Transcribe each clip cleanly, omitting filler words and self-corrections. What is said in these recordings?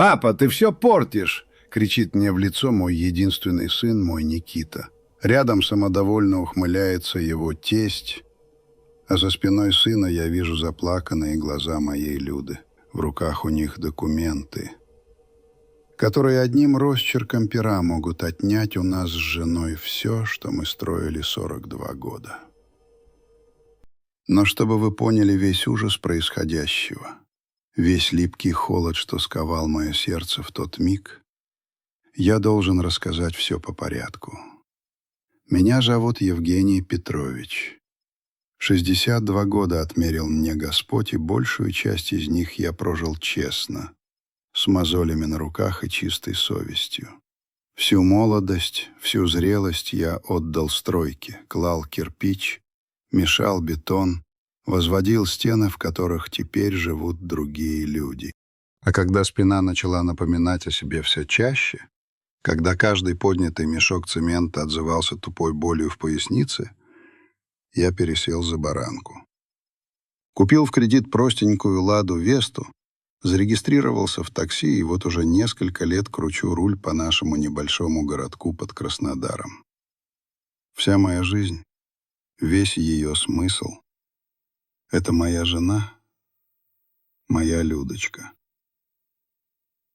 «Папа, ты все портишь!» — кричит мне в лицо мой единственный сын, мой Никита. Рядом самодовольно ухмыляется его тесть, а за спиной сына я вижу заплаканные глаза моей Люды. В руках у них документы, которые одним росчерком пера могут отнять у нас с женой все, что мы строили 42 года. Но чтобы вы поняли весь ужас происходящего, весь липкий холод, что сковал мое сердце в тот миг, я должен рассказать все по порядку. Меня зовут Евгений Петрович. 62 года отмерил мне Господь, и большую часть из них я прожил честно, с мозолями на руках и чистой совестью. Всю молодость, всю зрелость я отдал стройке, клал кирпич, мешал бетон, возводил стены, в которых теперь живут другие люди. А когда спина начала напоминать о себе все чаще, когда каждый поднятый мешок цемента отзывался тупой болью в пояснице, я пересел за баранку. Купил в кредит простенькую «Ладу Весту», зарегистрировался в такси, и вот уже несколько лет кручу руль по нашему небольшому городку под Краснодаром. Вся моя жизнь, весь ее смысл — это моя жена, моя Людочка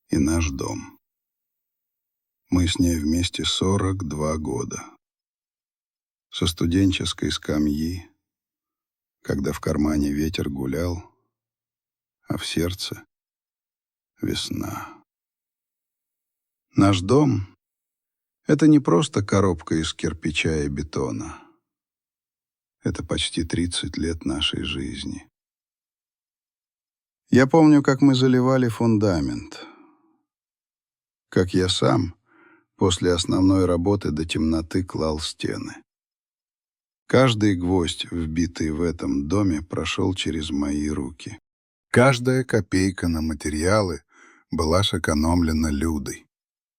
и наш дом. Мы с ней вместе 42 года. Со студенческой скамьи, когда в кармане ветер гулял, а в сердце весна. Наш дом — это не просто коробка из кирпича и бетона. Это почти 30 лет нашей жизни. Я помню, как мы заливали фундамент, как я сам после основной работы до темноты клал стены. Каждый гвоздь, вбитый в этом доме, прошел через мои руки. Каждая копейка на материалы была сэкономлена Людой.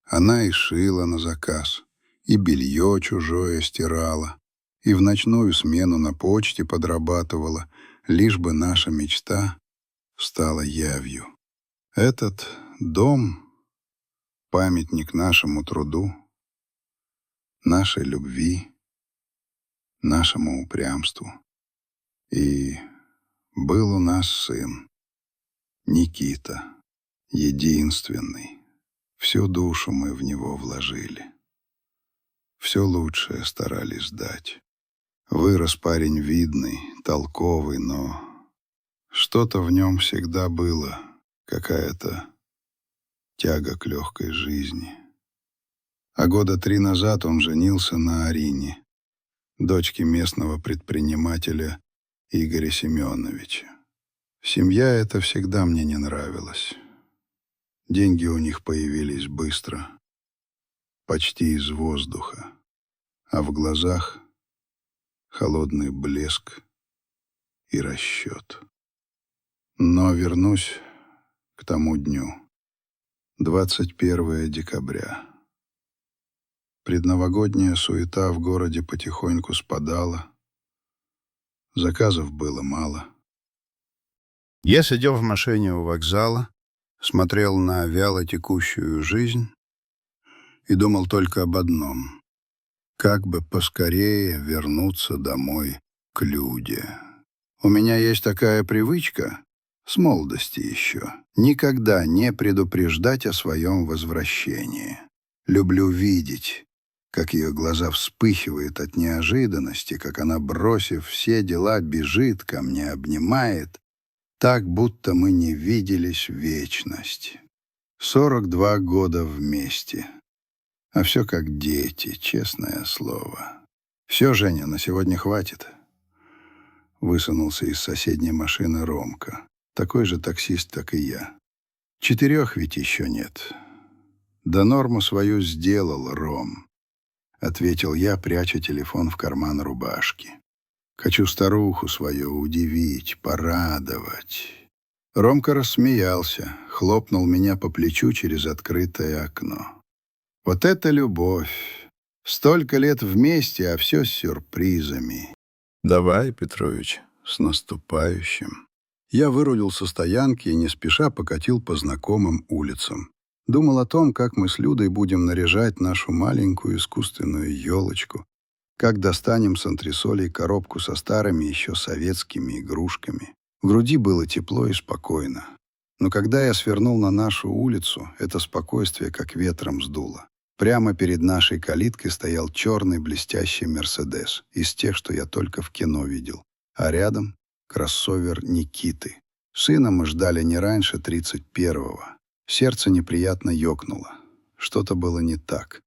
Она и шила на заказ, и белье чужое стирала, и в ночную смену на почте подрабатывала, лишь бы наша мечта стала явью. Этот дом — памятник нашему труду, нашей любви, нашему упрямству. И был у нас сын, Никита, единственный. Всю душу мы в него вложили. Все лучшее старались дать. Вырос парень видный, толковый, но что-то в нем всегда было, какая-то тяга к легкой жизни. А года 3 назад он женился на Арине, дочке местного предпринимателя Игоря Семеновича. Семья эта всегда мне не нравилась. Деньги у них появились быстро, почти из воздуха, а в глазах холодный блеск и расчет. Но вернусь к тому дню. 21 декабря. Предновогодняя суета в городе потихоньку спадала. Заказов было мало. Я сидел в машине у вокзала, смотрел на вяло текущую жизнь и думал только об одном: как бы поскорее вернуться домой к Люде. У меня есть такая привычка, с молодости еще, никогда не предупреждать о своем возвращении. Люблю видеть, как ее глаза вспыхивают от неожиданности, как она, бросив все дела, бежит ко мне, обнимает, так, будто мы не виделись вечность. 42 года вместе. А все как дети, честное слово. Все, Женя, на сегодня хватит. Высунулся из соседней машины Ромка. Такой же таксист, как и я. 4 ведь еще нет. Да норму свою сделал, Ром, ответил я, пряча телефон в карман рубашки. Хочу старуху свою удивить, порадовать. Ромка рассмеялся, хлопнул меня по плечу через открытое окно. Вот это любовь! Столько лет вместе, а все с сюрпризами. Давай, Петрович, с наступающим. Я вырулил со стоянки и не спеша покатил по знакомым улицам. Думал о том, как мы с Людой будем наряжать нашу маленькую искусственную елочку, как достанем с антресолей коробку со старыми еще советскими игрушками. В груди было тепло и спокойно. Но когда я свернул на нашу улицу, это спокойствие как ветром сдуло. Прямо перед нашей калиткой стоял черный блестящий «Мерседес» из тех, что я только в кино видел. А рядом — кроссовер Никиты. Сына мы ждали не раньше 31-го. Сердце неприятно ёкнуло. Что-то было не так.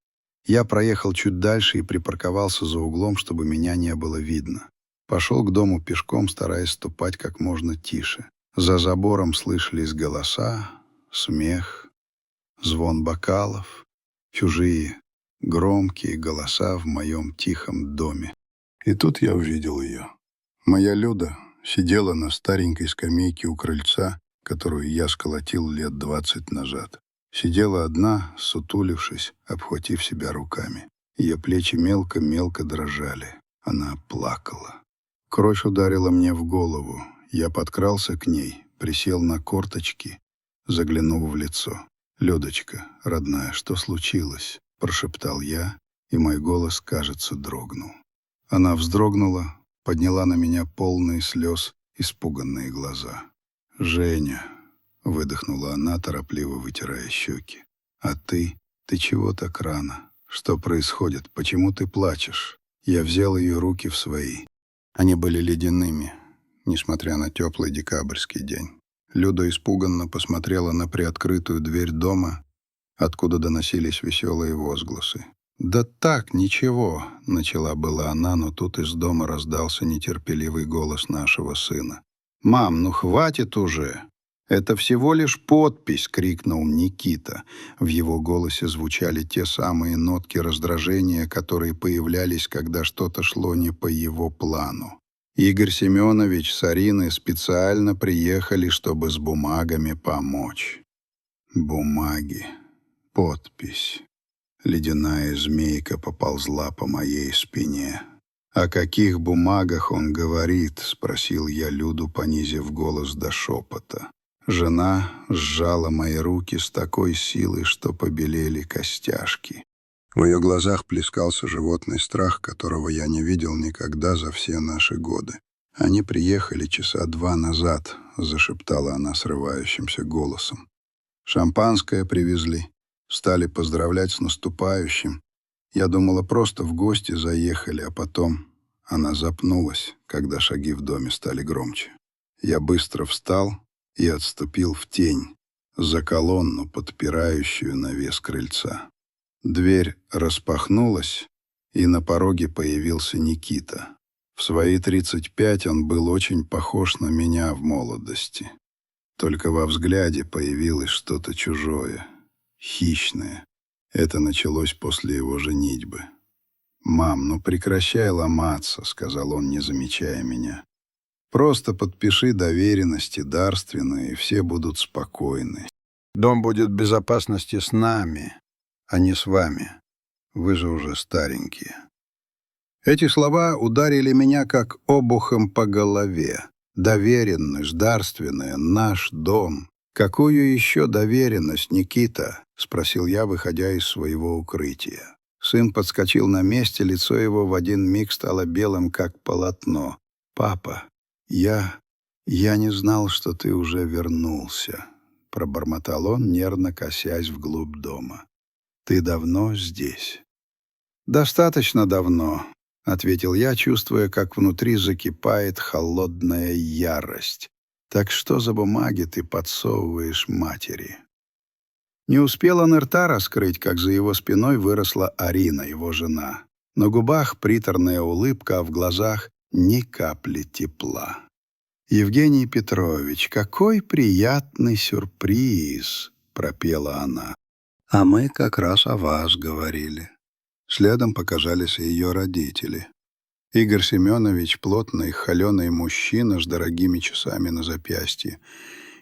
Я проехал чуть дальше и припарковался за углом, чтобы меня не было видно. Пошел к дому пешком, стараясь ступать как можно тише. За забором слышались голоса, смех, звон бокалов, чужие, громкие голоса в моем тихом доме. И тут я увидел ее. Моя Люда сидела на старенькой скамейке у крыльца, которую я сколотил лет 20 назад. Сидела одна, сутулившись, обхватив себя руками. Ее плечи мелко-мелко дрожали. Она плакала. Кровь ударила мне в голову. Я подкрался к ней, присел на корточки, заглянув в лицо. «Людочка, родная, что случилось?» — прошептал я, и мой голос, кажется, дрогнул. Она вздрогнула, подняла на меня полные слез испуганные глаза. «Женя!» — выдохнула она, торопливо вытирая щеки. «А ты? Ты чего так рано? Что происходит? Почему ты плачешь?» Я взял ее руки в свои. Они были ледяными, несмотря на теплый декабрьский день. Люда испуганно посмотрела на приоткрытую дверь дома, откуда доносились веселые возгласы. «Да так, ничего», — начала была она, но тут из дома раздался нетерпеливый голос нашего сына. «Мам, ну хватит уже!» «Это всего лишь подпись!» — крикнул Никита. В его голосе звучали те самые нотки раздражения, которые появлялись, когда что-то шло не по его плану. Игорь Семенович с Ариной специально приехали, чтобы с бумагами помочь. Бумаги. Подпись. Ледяная змейка поползла по моей спине. «О каких бумагах он говорит?» — спросил я Люду, понизив голос до шепота. Жена сжала мои руки с такой силой, что побелели костяшки. В ее глазах плескался животный страх, которого я не видел никогда за все наши годы. «Они приехали часа 2 назад», — зашептала она срывающимся голосом. «Шампанское привезли. Стали поздравлять с наступающим. Я думала, просто в гости заехали, а потом...» Она запнулась, когда шаги в доме стали громче. Я быстро встал и отступил в тень, за колонну, подпирающую навес крыльца. Дверь распахнулась, и на пороге появился Никита. В свои 35 он был очень похож на меня в молодости. Только во взгляде появилось что-то чужое, хищное. Это началось после его женитьбы. «Мам, ну прекращай ломаться», — сказал он, не замечая меня. «Просто подпиши доверенности дарственные, и все будут спокойны. Дом будет в безопасности с нами, а не с вами. Вы же уже старенькие». Эти слова ударили меня как обухом по голове. Доверенность, дарственная, наш дом. «Какую еще доверенность, Никита?» — спросил я, выходя из своего укрытия. Сын подскочил на месте, лицо его в один миг стало белым, как полотно. «Папа, я не знал, что ты уже вернулся», — пробормотал он, нервно косясь вглубь дома. «Ты давно здесь?» «Достаточно давно», — ответил я, чувствуя, как внутри закипает холодная ярость. «Так что за бумаги ты подсовываешь матери?» Не успел он и рта раскрыть, как за его спиной выросла Арина, его жена. На губах приторная улыбка, а в глазах ни капли тепла. «Евгений Петрович, какой приятный сюрприз!» — пропела она. «А мы как раз о вас говорили». Следом показались и ее родители. Игорь Семенович — плотный, холеный мужчина с дорогими часами на запястье,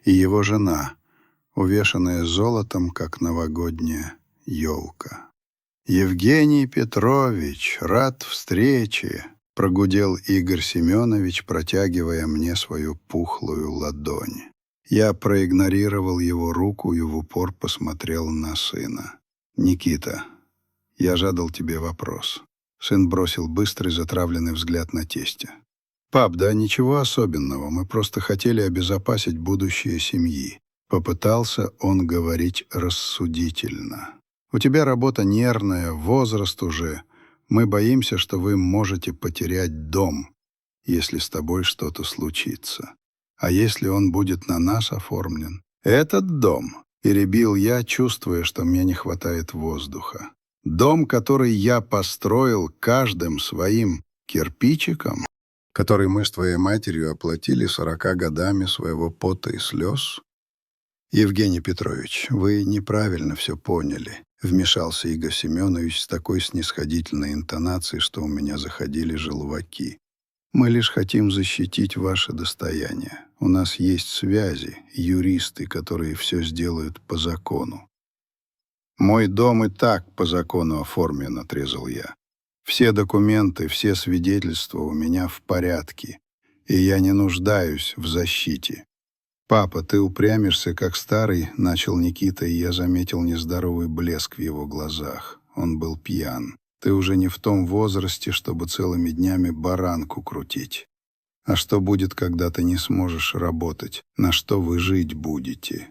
и его жена — увешанная золотом, как новогодняя елка. «Евгений Петрович, рад встрече!» — прогудел Игорь Семенович, протягивая мне свою пухлую ладонь. Я проигнорировал его руку и в упор посмотрел на сына. «Никита, я задал тебе вопрос». Сын бросил быстрый затравленный взгляд на тестя. «Пап, да ничего особенного, мы просто хотели обезопасить будущее семьи». Попытался он говорить рассудительно. «У тебя работа нервная, возраст уже. Мы боимся, что вы можете потерять дом, если с тобой что-то случится. А если он будет на нас оформлен?» «Этот дом», — перебил я, чувствуя, что мне не хватает воздуха. «Дом, который я построил каждым своим кирпичиком, который мы с твоей матерью оплатили 40 годами своего пота и слез?» «Евгений Петрович, вы неправильно все поняли», — вмешался Игорь Семенович с такой снисходительной интонацией, что у меня заходили желваки. «Мы лишь хотим защитить ваше достояние. У нас есть связи, юристы, которые все сделают по закону». «Мой дом и так по закону оформлен», — отрезал я. «Все документы, все свидетельства у меня в порядке, и я не нуждаюсь в защите». «Папа, ты упрямишься, как старый», — начал Никита, и я заметил нездоровый блеск в его глазах. Он был пьян. «Ты уже не в том возрасте, чтобы целыми днями баранку крутить. А что будет, когда ты не сможешь работать? На что вы жить будете?»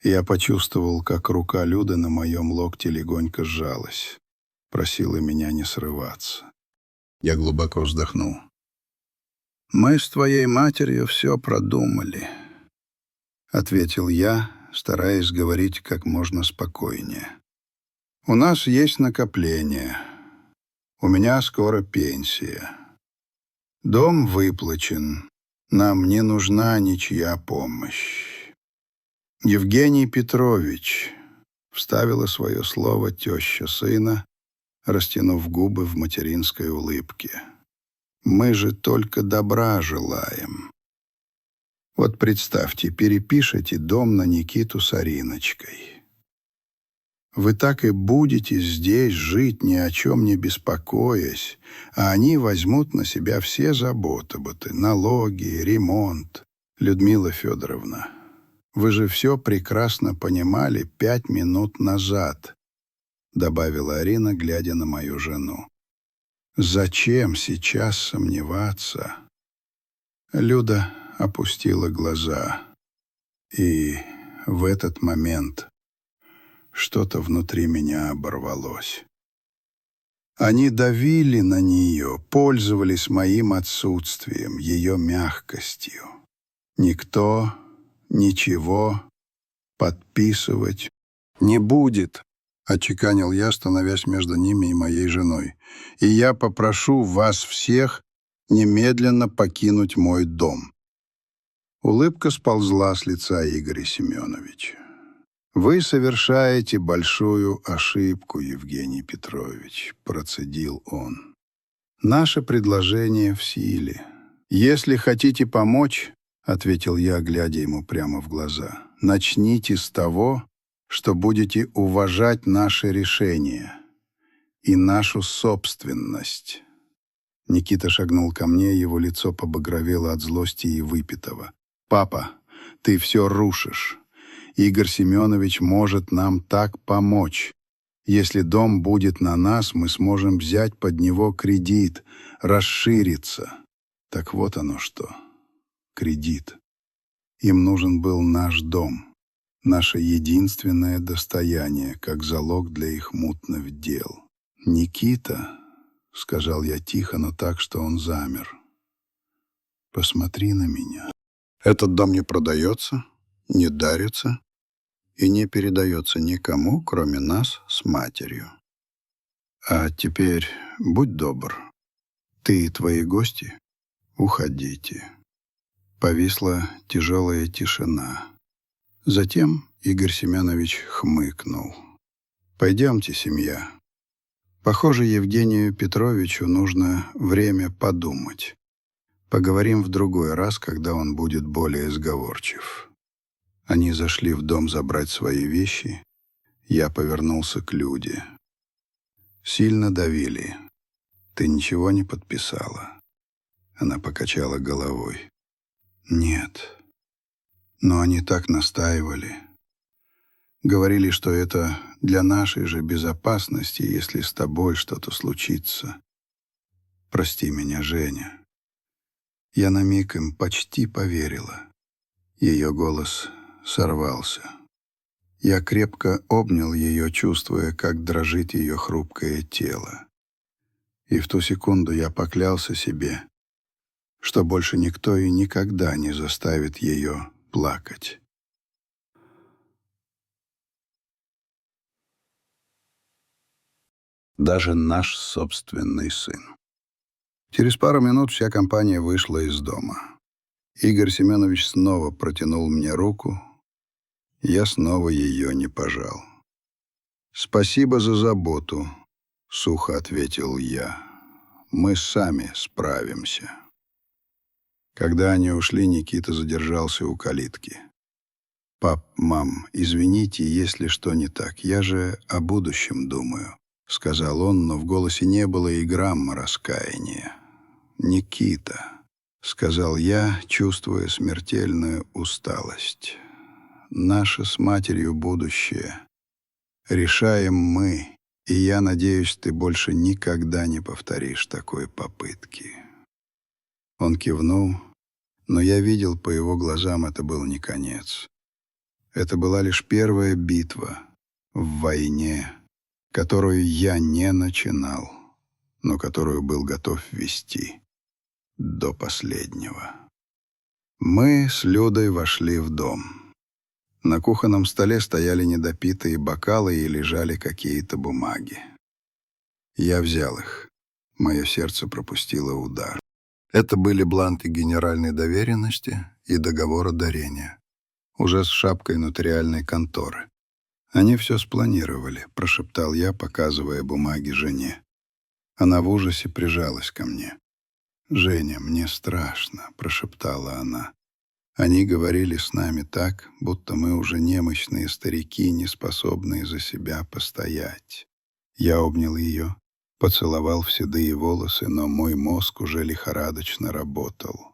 Я почувствовал, как рука Люды на моем локте легонько сжалась. Просила меня не срываться. Я глубоко вздохнул. «Мы с твоей матерью все продумали», — ответил я, стараясь говорить как можно спокойнее. «У нас есть накопление. У меня скоро пенсия. Дом выплачен. Нам не нужна ничья помощь. Евгений Петрович», — вставила свое слово теща сына, растянув губы в материнской улыбке. «Мы же только добра желаем. Вот представьте, перепишите дом на Никиту с Ариночкой. Вы так и будете здесь жить, ни о чем не беспокоясь, а они возьмут на себя все заботы, налоги, ремонт. Людмила Федоровна, вы же все прекрасно понимали 5 минут назад», — добавила Арина, глядя на мою жену. «Зачем сейчас сомневаться?» Люда опустила глаза, и в этот момент что-то внутри меня оборвалось. Они давили на нее, пользовались моим отсутствием, ее мягкостью. Никто ничего подписывать не будет, — отчеканил я, становясь между ними и моей женой. «И я попрошу вас всех немедленно покинуть мой дом». Улыбка сползла с лица Игоря Семеновича. «Вы совершаете большую ошибку, Евгений Петрович», — процедил он. «Наше предложение в силе. Если хотите помочь, — ответил я, глядя ему прямо в глаза, — начните с того, что будете уважать наши решения и нашу собственность». Никита шагнул ко мне, его лицо побагровело от злости и выпитого. «Папа, ты все рушишь. Игорь Семенович может нам так помочь. Если дом будет на нас, мы сможем взять под него кредит, расшириться». Так вот оно что. Кредит. Им нужен был наш дом, наше единственное достояние, как залог для их мутных дел. «Никита», — сказал я тихо, но так, что он замер, — «посмотри на меня. Этот дом не продается, не дарится и не передается никому, кроме нас с матерью. А теперь будь добр, ты и твои гости уходите». Повисла тяжелая тишина. Затем Игорь Семенович хмыкнул. «Пойдемте, семья. Похоже, Евгению Петровичу нужно время подумать. Поговорим в другой раз, когда он будет более сговорчив». Они зашли в дом забрать свои вещи. Я повернулся к Люде. «Сильно давили. Ты ничего не подписала?» Она покачала головой. «Нет, Но они так настаивали. Говорили, что это для нашей же безопасности, если с тобой что-то случится. Прости меня, Женя. Я на миг им почти поверила. Ее голос сорвался. Я крепко обнял ее, чувствуя, как дрожит ее хрупкое тело. И в ту секунду я поклялся себе, что больше никто и никогда не заставит ее плакать. Даже наш собственный сын. Через пару минут вся компания вышла из дома. Игорь Семенович снова протянул мне руку. Я снова ее не пожал. «Спасибо за заботу», — сухо ответил я. «Мы сами справимся». Когда они ушли, Никита задержался у калитки. «Пап, мам, извините, если что не так. Я же о будущем думаю», — сказал он, но в голосе не было и грамма раскаяния. «Никита», — сказал я, чувствуя смертельную усталость. «Наше с матерью будущее решаем мы, и я надеюсь, ты больше никогда не повторишь такой попытки». Он кивнул, но я видел по его глазам, это был не конец. Это была лишь первая битва в войне, которую я не начинал, но которую был готов вести до последнего. Мы с Людой вошли в дом. На кухонном столе стояли недопитые бокалы и лежали какие-то бумаги. Я взял их. Мое сердце пропустило удар. Это были бланки генеральной доверенности и договора дарения, уже с шапкой нотариальной конторы. «Они все спланировали», — прошептал я, показывая бумаги жене. Она в ужасе прижалась ко мне. «Женя, мне страшно», — прошептала она. «Они говорили с нами так, будто мы уже немощные старики, не способные за себя постоять». Я обнял ее, поцеловал в седые волосы, но мой мозг уже лихорадочно работал.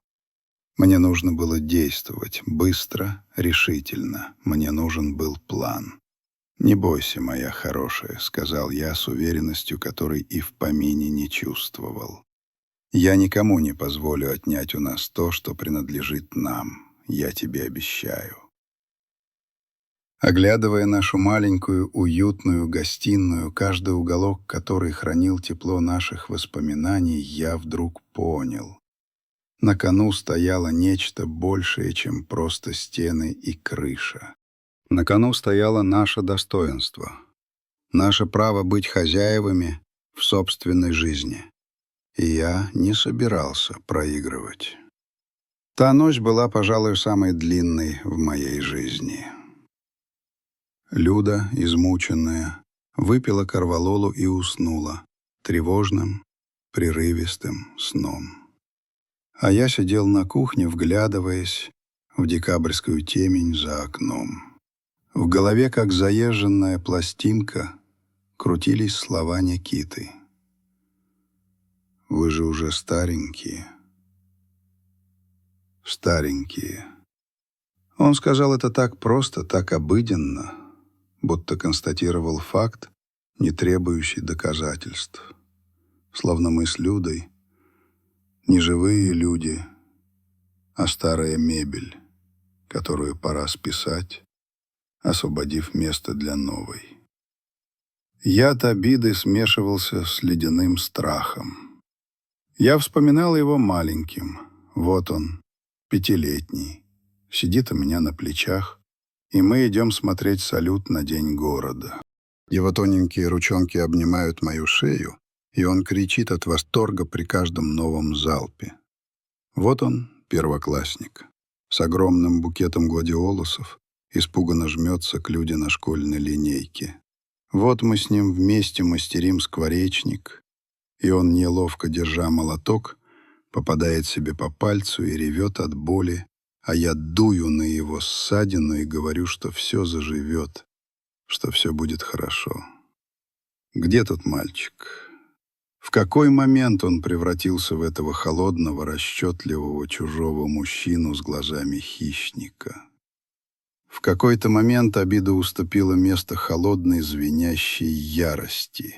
Мне нужно было действовать быстро, решительно. Мне нужен был план. «Не бойся, моя хорошая», — сказал я с уверенностью, которой и в помине не чувствовал. «Я никому не позволю отнять у нас то, что принадлежит нам. Я тебе обещаю». Оглядывая нашу маленькую, уютную гостиную, каждый уголок которой хранил тепло наших воспоминаний, я вдруг понял. На кону стояло нечто большее, чем просто стены и крыша. На кону стояло наше достоинство, наше право быть хозяевами в собственной жизни. И я не собирался проигрывать. Та ночь была, пожалуй, самой длинной в моей жизни. Люда, измученная, выпила корвалолу и уснула тревожным, прерывистым сном. А я сидел на кухне, вглядываясь в декабрьскую темень за окном. В голове, как заезженная пластинка, крутились слова Никиты. «Вы же уже старенькие. Старенькие». Он сказал это так просто, так обыденно, будто констатировал факт, не требующий доказательств. Словно мы с Людой не живые люди, а старая мебель, которую пора списать, освободив место для новой. Яд обиды смешивался с ледяным страхом. Я вспоминал его маленьким. Вот он, 5-летний, сидит у меня на плечах, и мы идем смотреть салют на День города. Его тоненькие ручонки обнимают мою шею, и он кричит от восторга при каждом новом залпе. Вот он, первоклассник, с огромным букетом гладиолусов, испуганно жмется к Люде на школьной линейке. Вот мы с ним вместе мастерим скворечник, и он, неловко держа молоток, попадает себе по пальцу и ревет от боли, а я дую на его ссадину и говорю, что все заживет, что все будет хорошо. Где тот мальчик? В какой момент он превратился в этого холодного, расчетливого чужого мужчину с глазами хищника? В какой-то момент обида уступила место холодной, звенящей ярости.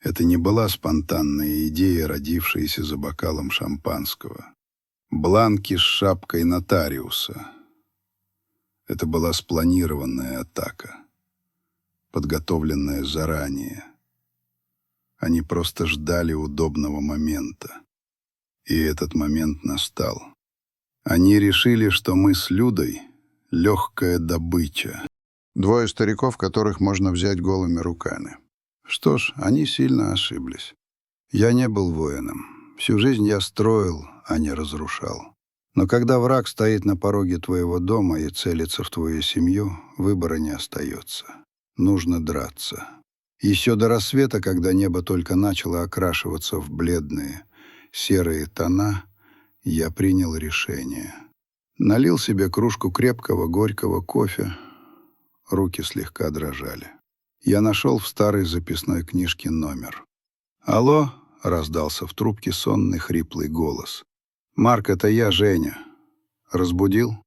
Это не была спонтанная идея, родившаяся за бокалом шампанского. Бланки с шапкой нотариуса. Это была спланированная атака, подготовленная заранее. Они просто ждали удобного момента. И этот момент настал. Они решили, что мы с Людой — легкая добыча. Двое стариков, которых можно взять голыми руками. Что ж, они сильно ошиблись. Я не был воином. Всю жизнь я строил, а не разрушал. Но когда враг стоит на пороге твоего дома и целится в твою семью, выбора не остается. Нужно драться. Еще до рассвета, когда небо только начало окрашиваться в бледные, серые тона, я принял решение. Налил себе кружку крепкого горького кофе. Руки слегка дрожали. Я нашел в старой записной книжке номер. «Алло?» — раздался в трубке сонный хриплый голос. «Марк, это я, Женя. Разбудил?»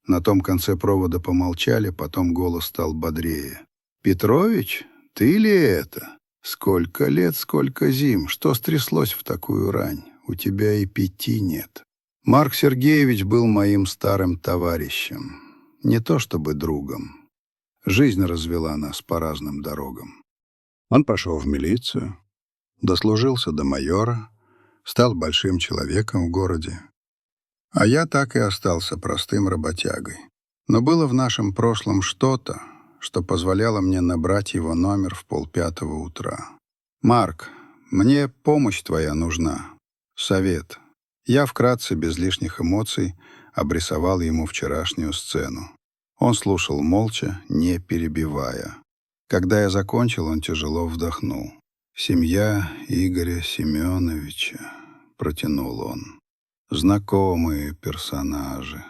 На том конце провода помолчали, потом голос стал бодрее. «Петрович, ты ли это? Сколько лет, сколько зим. Что стряслось в такую рань? У тебя и 5 нет». Марк Сергеевич был моим старым товарищем. Не то чтобы другом. Жизнь развела нас по разным дорогам. Он пошел в милицию, дослужился до майора, стал большим человеком в городе. А я так и остался простым работягой. Но было в нашем прошлом что-то, что позволяло мне набрать его номер в 4:30 утра. «Марк, мне помощь твоя нужна. Совет». Я вкратце, без лишних эмоций, обрисовал ему вчерашнюю сцену. Он слушал молча, не перебивая. Когда я закончил, он тяжело вдохнул. «Семья Игоря Семеновича», — протянул он. «Знакомые персонажи.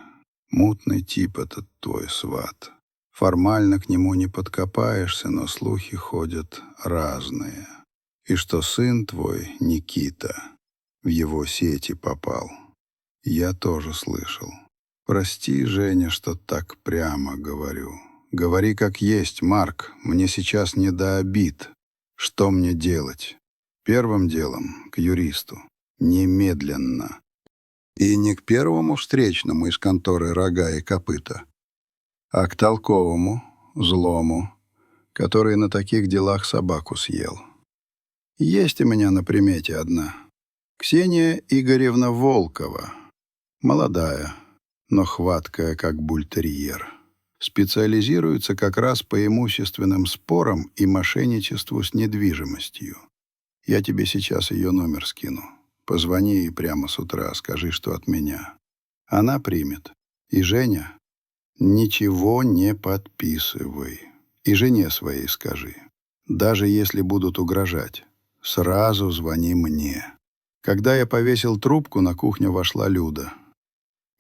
Мутный тип этот твой сват. Формально к нему не подкопаешься, но слухи ходят разные. И что сын твой, Никита, в его сети попал. Я тоже слышал. Прости, Женя, что так прямо говорю. Говори как есть, Марк, мне сейчас не до обид. Что мне делать? Первым делом к юристу. Немедленно. И не к первому встречному из конторы «Рога и копыта», а к толковому, злому, который на таких делах собаку съел. Есть у меня на примете одна. Ксения Игоревна Волкова. Молодая, но хваткая, как бультерьер. Специализируется как раз по имущественным спорам и мошенничеству с недвижимостью. Я тебе сейчас ее номер скину. Позвони ей прямо с утра, скажи, что от меня. Она примет. И Женя, ничего не подписывай. И жене своей скажи. Даже если будут угрожать, сразу звони мне». Когда я повесил трубку, на кухню вошла Люда.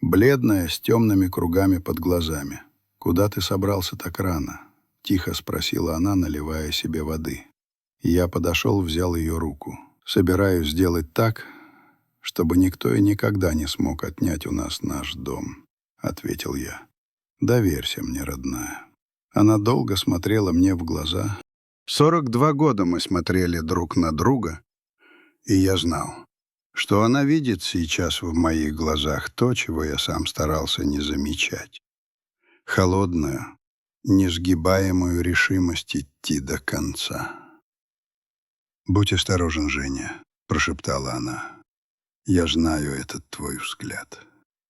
Бледная, с темными кругами под глазами. «Куда ты собрался так рано?» — тихо спросила она, наливая себе воды. Я подошел, взял ее руку. «Собираюсь сделать так, чтобы никто и никогда не смог отнять у нас наш дом», — ответил я. «Доверься мне, родная». Она долго смотрела мне в глаза. 42 года мы смотрели друг на друга, и я знал, что она видит сейчас в моих глазах то, чего я сам старался не замечать. Холодную, несгибаемую решимость идти до конца. «Будь осторожен, Женя», — прошептала она. «Я знаю этот твой взгляд».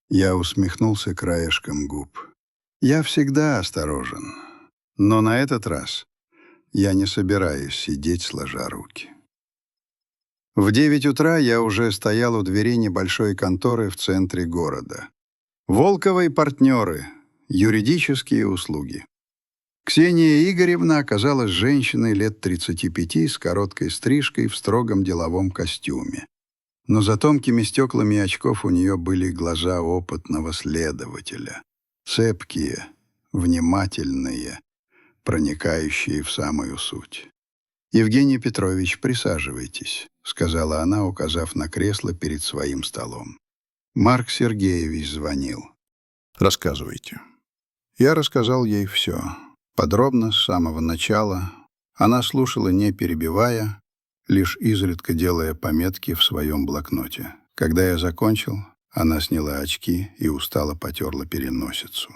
Я усмехнулся краешком губ. «Я всегда осторожен, но на этот раз я не собираюсь сидеть сложа руки». В 9 утра я уже стоял у двери небольшой конторы в центре города. Волкова и партнеры. Юридические услуги. Ксения Игоревна оказалась женщиной лет 35 с короткой стрижкой в строгом деловом костюме. Но за тонкими стеклами очков у нее были глаза опытного следователя. Цепкие, внимательные, проникающие в самую суть. «Евгений Петрович, присаживайтесь», — сказала она, указав на кресло перед своим столом. «Марк Сергеевич звонил». «Рассказывайте». Я рассказал ей все, подробно, с самого начала. Она слушала, не перебивая, лишь изредка делая пометки в своем блокноте. Когда я закончил, она сняла очки и устало потерла переносицу.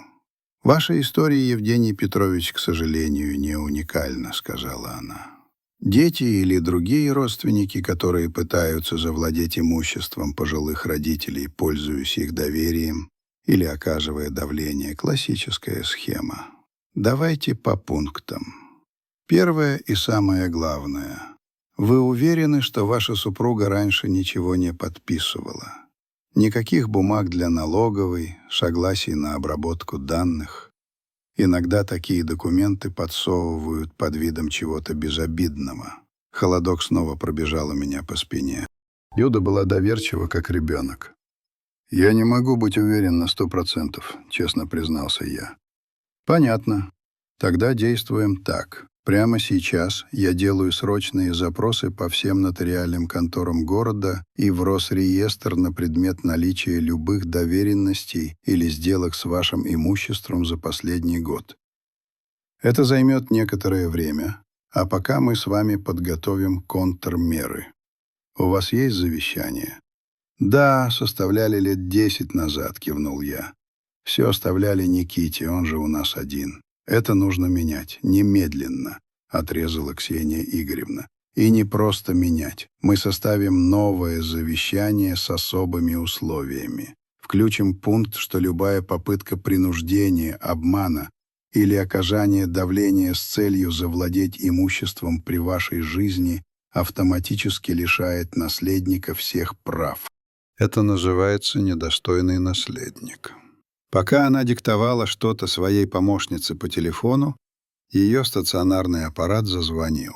«Ваша история, Евгений Петрович, к сожалению, не уникальна», — сказала она. «Дети или другие родственники, которые пытаются завладеть имуществом пожилых родителей, пользуясь их доверием или оказывая давление — классическая схема. Давайте по пунктам. Первое и самое главное. Вы уверены, что ваша супруга раньше ничего не подписывала? Никаких бумаг для налоговой, согласий на обработку данных. Иногда такие документы подсовывают под видом чего-то безобидного. Холодок снова пробежал у меня по спине. Люда была доверчива, как ребенок. «Я не могу быть уверен на 100%, честно признался я. «Понятно. Тогда действуем так. Прямо сейчас я делаю срочные запросы по всем нотариальным конторам города и в Росреестр на предмет наличия любых доверенностей или сделок с вашим имуществом за последний год. Это займет некоторое время, а пока мы с вами подготовим контрмеры. У вас есть завещание?» «Да, составляли лет 10 назад», — кивнул я. «Все оставляли Никите, он же у нас один. Это нужно менять, немедленно», — отрезала Ксения Игоревна. «И не просто менять. Мы составим новое завещание с особыми условиями. Включим пункт, что любая попытка принуждения, обмана или оказания давления с целью завладеть имуществом при вашей жизни автоматически лишает наследника всех прав. Это называется недостойный наследник». Пока она диктовала что-то своей помощнице по телефону, ее стационарный аппарат зазвонил.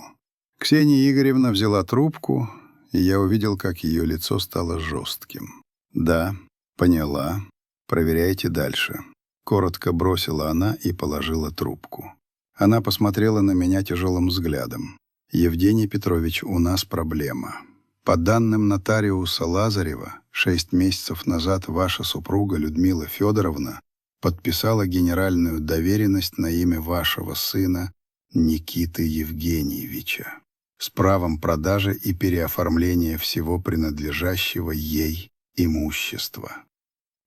Ксения Игоревна взяла трубку, и я увидел, как ее лицо стало жестким. «Да, поняла. Проверяйте дальше». Коротко бросила она и положила трубку. Она посмотрела на меня тяжелым взглядом. «Евгений Петрович, у нас проблема. По данным нотариуса Лазарева, 6 месяцев назад ваша супруга Людмила Федоровна подписала генеральную доверенность на имя вашего сына Никиты Евгеньевича с правом продажи и переоформления всего принадлежащего ей имущества.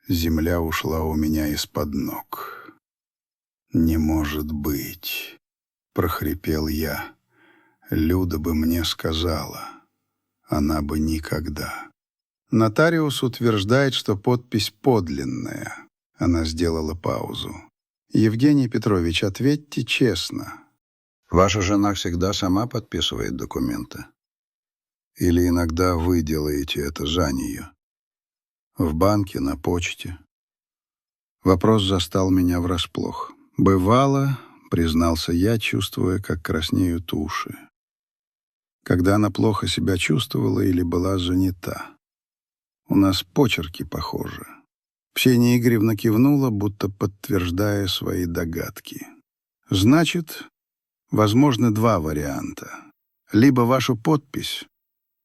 Земля ушла у меня из-под ног. «Не может быть», — прохрипел я. «Люда бы мне сказала. Она бы никогда». «Нотариус утверждает, что подпись подлинная». Она сделала паузу. «Евгений Петрович, ответьте честно. Ваша жена всегда сама подписывает документы? Или иногда вы делаете это за нее? В банке, на почте?» Вопрос застал меня врасплох. «Бывало», — признался я, чувствуя, как краснеют уши. Когда она плохо себя чувствовала или была занята. У нас почерки похожи. Ксения Игоревна кивнула, будто подтверждая свои догадки. «Значит, возможны 2 варианта. Либо вашу подпись,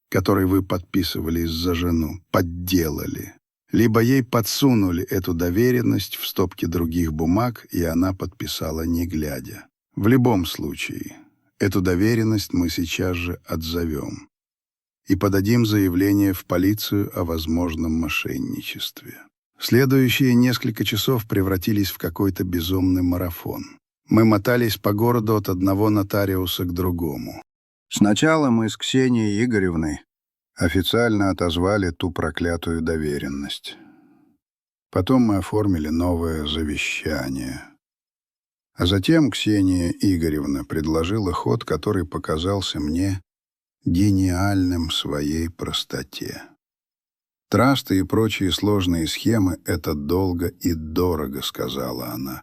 которой вы подписывались за жену, подделали, либо ей подсунули эту доверенность в стопке других бумаг, и она подписала не глядя. В любом случае, эту доверенность мы сейчас же отзовем и подадим заявление в полицию о возможном мошенничестве». Следующие несколько часов превратились в какой-то безумный марафон. Мы мотались по городу от одного нотариуса к другому. Сначала мы с Ксенией Игоревной официально отозвали ту проклятую доверенность. Потом мы оформили новое завещание. А затем Ксения Игоревна предложила ход, который показался мне гениальным в своей простоте. «Трасты и прочие сложные схемы — это долго и дорого», — сказала она.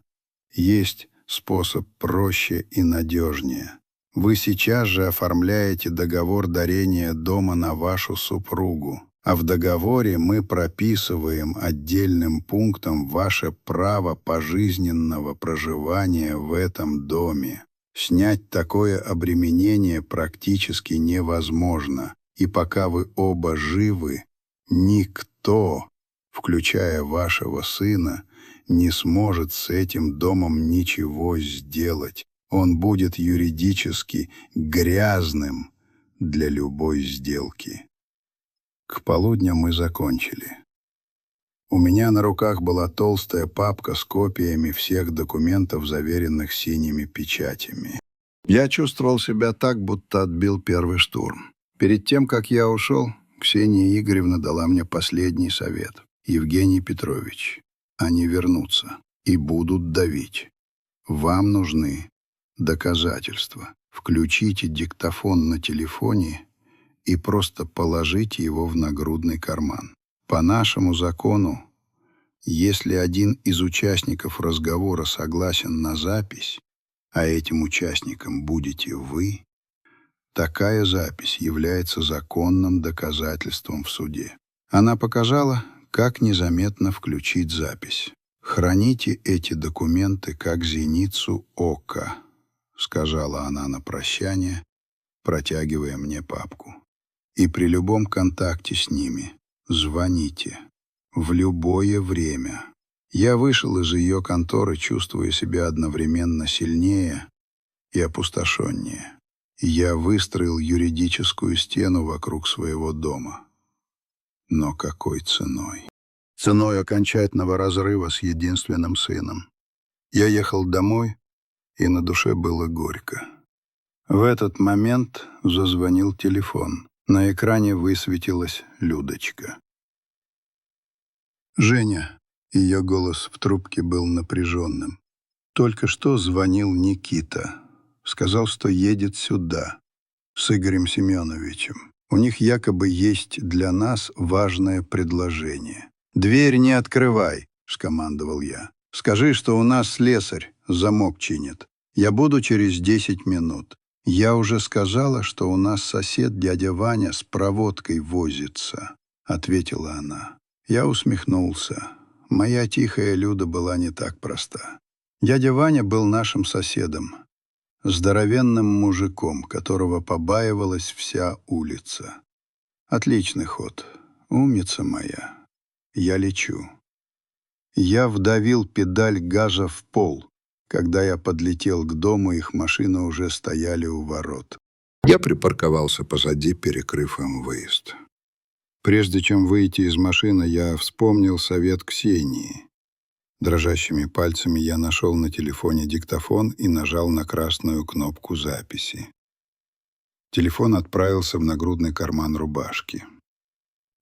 «Есть способ проще и надежнее. Вы сейчас же оформляете договор дарения дома на вашу супругу, а в договоре мы прописываем отдельным пунктом ваше право пожизненного проживания в этом доме. Снять такое обременение практически невозможно, и пока вы оба живы, никто, включая вашего сына, не сможет с этим домом ничего сделать. Он будет юридически грязным для любой сделки. К полудню мы закончили. У меня на руках была толстая папка с копиями всех документов, заверенных синими печатями. Я чувствовал себя так, будто отбил первый штурм. Перед тем, как я ушел, Ксения Игоревна дала мне последний совет. Евгений Петрович, они вернутся и будут давить. Вам нужны доказательства. Включите диктофон на телефоне и просто положите его в нагрудный карман. По нашему закону, если один из участников разговора согласен на запись, а этим участником будете вы, такая запись является законным доказательством в суде. Она показала, как незаметно включить запись. «Храните эти документы как зеницу ока», — сказала она на прощание, протягивая мне папку. «И при любом контакте с ними звоните. В любое время». Я вышел из ее конторы, чувствуя себя одновременно сильнее и опустошеннее. Я выстроил юридическую стену вокруг своего дома. Но какой ценой? Ценой окончательного разрыва с единственным сыном. Я ехал домой, и на душе было горько. В этот момент зазвонил телефон. На экране высветилась Людочка. «Женя», ее голос в трубке был напряженным. «Только что звонил Никита. Сказал, что едет сюда, с Игорем Семеновичем. У них якобы есть для нас важное предложение». «Дверь не открывай», — скомандовал я. «Скажи, что у нас слесарь замок чинит. Я буду через 10 минут. Я уже сказала, что у нас сосед дядя Ваня с проводкой возится», — ответила она. Я усмехнулся. Моя тихая Люда была не так проста. Дядя Ваня был нашим соседом, здоровенным мужиком, которого побаивалась вся улица. Отличный ход. Умница моя. Я лечу. Я вдавил педаль газа в пол. Когда я подлетел к дому, их машины уже стояли у ворот. Я припарковался позади, перекрыв им выезд. Прежде чем выйти из машины, я вспомнил совет Ксении. Дрожащими пальцами я нашел на телефоне диктофон и нажал на красную кнопку записи. Телефон отправился в нагрудный карман рубашки.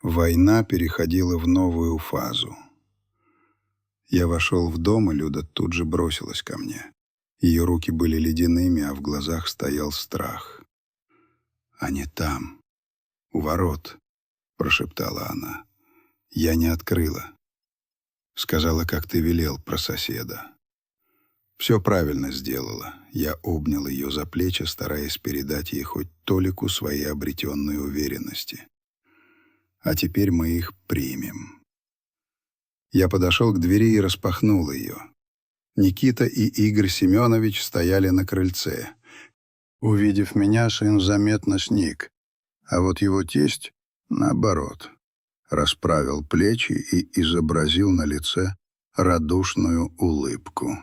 Война переходила в новую фазу. Я вошел в дом, и Люда тут же бросилась ко мне. Ее руки были ледяными, а в глазах стоял страх. «Они там, у ворот», — прошептала она. Я не открыла. Сказала, как ты велел, про соседа. Все правильно сделала. Я обнял ее за плечи, стараясь передать ей хоть толику своей обретенной уверенности. А теперь мы их примем. Я подошел к двери и распахнул ее. Никита и Игорь Семенович стояли на крыльце. Увидев меня, сын заметно сник, а вот его тесть, наоборот, расправил плечи и изобразил на лице радушную улыбку.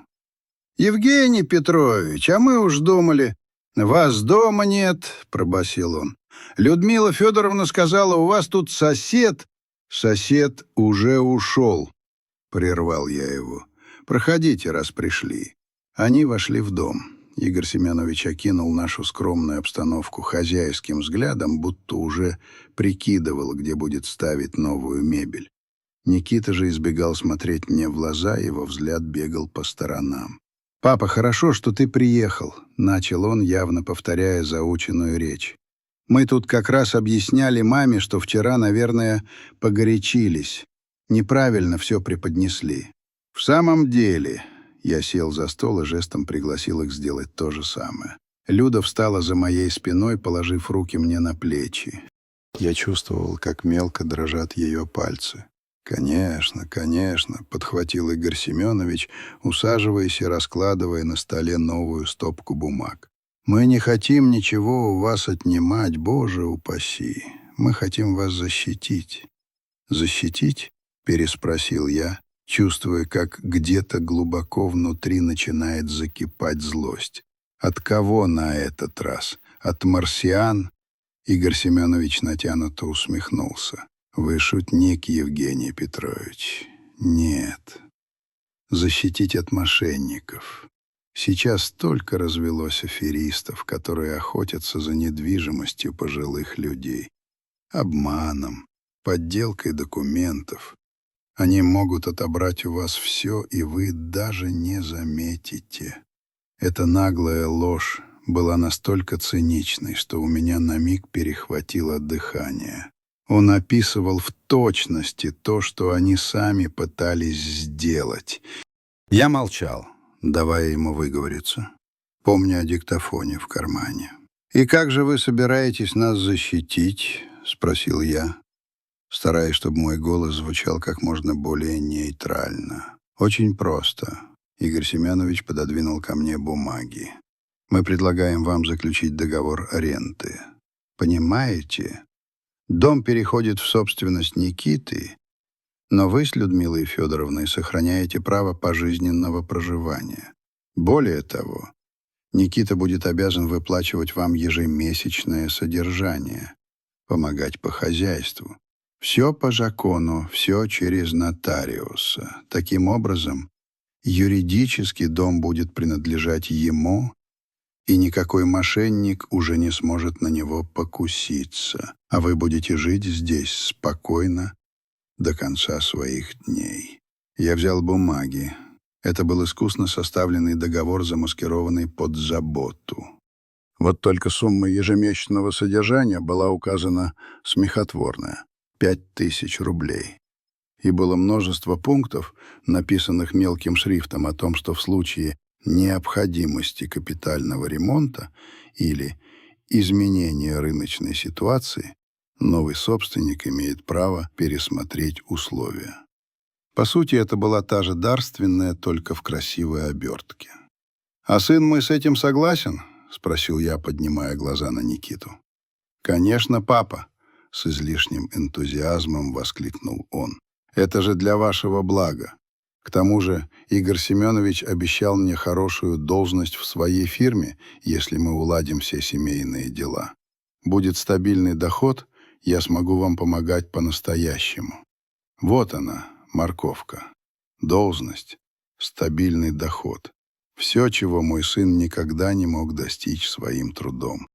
«Евгений Петрович, а мы уж думали, вас дома нет», — пробасил он. «Людмила Федоровна сказала, у вас тут сосед». «Сосед уже ушел», — прервал я его. «Проходите, раз пришли». Они вошли в дом. Игорь Семенович окинул нашу скромную обстановку хозяйским взглядом, будто уже прикидывал, где будет ставить новую мебель. Никита же избегал смотреть мне в глаза, его взгляд бегал по сторонам. «Папа, хорошо, что ты приехал», — начал он, явно повторяя заученную речь. «Мы тут как раз объясняли маме, что вчера, наверное, погорячились. Неправильно все преподнесли. В самом деле...» Я сел за стол и жестом пригласил их сделать то же самое. Люда встала за моей спиной, положив руки мне на плечи. Я чувствовал, как мелко дрожат ее пальцы. «Конечно, конечно», — подхватил Игорь Семенович, усаживаясь и раскладывая на столе новую стопку бумаг. «Мы не хотим ничего у вас отнимать, Боже упаси. Мы хотим вас защитить». «Защитить?» — переспросил я, чувствуя, как где-то глубоко внутри начинает закипать злость. От кого на этот раз? От марсиан? Игорь Семенович натянуто усмехнулся. Вы шутник, Евгений Петрович. Нет. Защитить от мошенников. Сейчас столько развелось аферистов, которые охотятся за недвижимостью пожилых людей. Обманом, подделкой документов. Они могут отобрать у вас все, и вы даже не заметите. Эта наглая ложь была настолько циничной, что у меня на миг перехватило дыхание. Он описывал в точности то, что они сами пытались сделать. Я молчал, давая ему выговориться, помня о диктофоне в кармане. «И как же вы собираетесь нас защитить?» — спросил я, стараясь, чтобы мой голос звучал как можно более нейтрально. «Очень просто». Игорь Семенович пододвинул ко мне бумаги. «Мы предлагаем вам заключить договор аренды. Понимаете? Дом переходит в собственность Никиты, но вы с Людмилой Федоровной сохраняете право пожизненного проживания. Более того, Никита будет обязан выплачивать вам ежемесячное содержание, помогать по хозяйству. Все по закону, все через нотариуса. Таким образом, юридически дом будет принадлежать ему, и никакой мошенник уже не сможет на него покуситься, а вы будете жить здесь спокойно до конца своих дней. Я взял бумаги. Это был искусно составленный договор, замаскированный под заботу. Вот только сумма ежемесячного содержания была указана смехотворная — 5000 рублей. И было множество пунктов, написанных мелким шрифтом, о том, что в случае необходимости капитального ремонта или изменения рыночной ситуации новый собственник имеет право пересмотреть условия. По сути, это была та же дарственная, только в красивой обертке. «А сын мой с этим согласен?» — спросил я, поднимая глаза на Никиту. «Конечно, папа!» — с излишним энтузиазмом воскликнул он. «Это же для вашего блага. К тому же Игорь Семенович обещал мне хорошую должность в своей фирме, если мы уладим все семейные дела. Будет стабильный доход, я смогу вам помогать по-настоящему. Вот она, морковка. Должность, стабильный доход. Все, чего мой сын никогда не мог достичь своим трудом».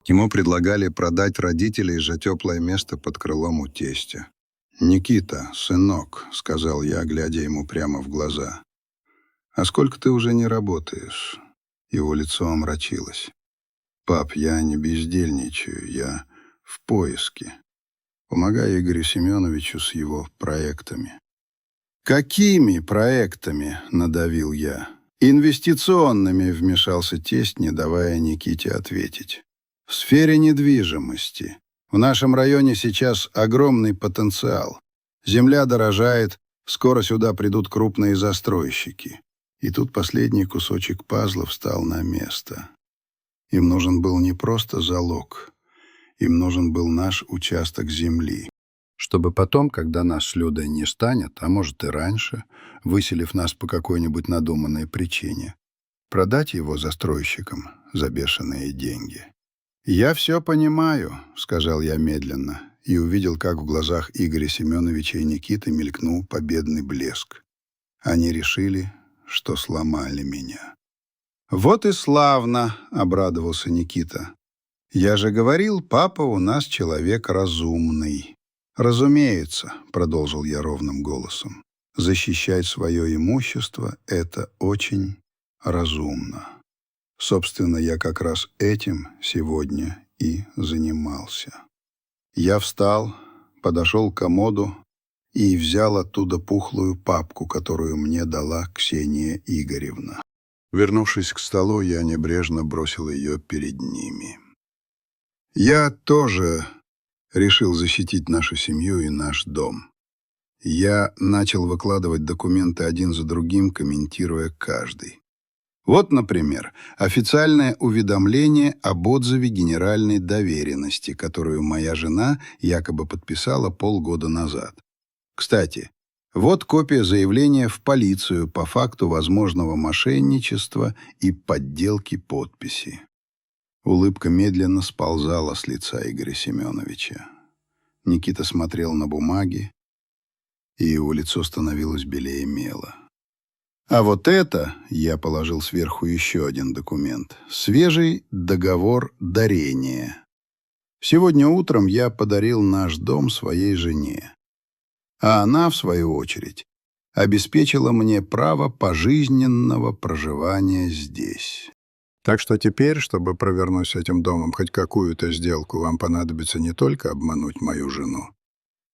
Ему предлагали продать родителей за теплое место под крылом у тестя. «Никита, сынок», — сказал я, глядя ему прямо в глаза, — «а сколько ты уже не работаешь?» Его лицо омрачилось. «Пап, я не бездельничаю, я в поиске. Помогаю Игорю Семеновичу с его проектами». «Какими проектами?» — надавил я. «Инвестиционными», — вмешался тесть, не давая Никите ответить. «В сфере недвижимости. В нашем районе сейчас огромный потенциал. Земля дорожает, скоро сюда придут крупные застройщики». И тут последний кусочек пазла встал на место. Им нужен был не просто залог, им нужен был наш участок земли. Чтобы потом, когда нас с Людой не станет, а может и раньше, выселив нас по какой-нибудь надуманной причине, продать его застройщикам за бешеные деньги. «Я все понимаю», — сказал я медленно, и увидел, как в глазах Игоря Семеновича и Никиты мелькнул победный блеск. Они решили, что сломали меня. «Вот и славно», — обрадовался Никита. «Я же говорил, папа у нас человек разумный». «Разумеется», — продолжил я ровным голосом, — «защищать свое имущество — это очень разумно. Собственно, я как раз этим сегодня и занимался». Я встал, подошел к комоду и взял оттуда пухлую папку, которую мне дала Ксения Игоревна. Вернувшись к столу, я небрежно бросил ее перед ними. Я тоже решил защитить нашу семью и наш дом. Я начал выкладывать документы один за другим, комментируя каждый. Вот, например, официальное уведомление об отзыве генеральной доверенности, которую моя жена якобы подписала полгода назад. Кстати, Вот копия заявления в полицию по факту возможного мошенничества и подделки подписи. Улыбка медленно сползала с лица Игоря Семеновича. Никита смотрел на бумаги, и его лицо становилось белее мела. А вот это, я положил сверху еще один документ, свежий договор дарения. Сегодня утром я подарил наш дом своей жене, а она, в свою очередь, обеспечила мне право пожизненного проживания здесь. Так что теперь, чтобы провернуть с этим домом хоть какую-то сделку, вам понадобится не только обмануть мою жену,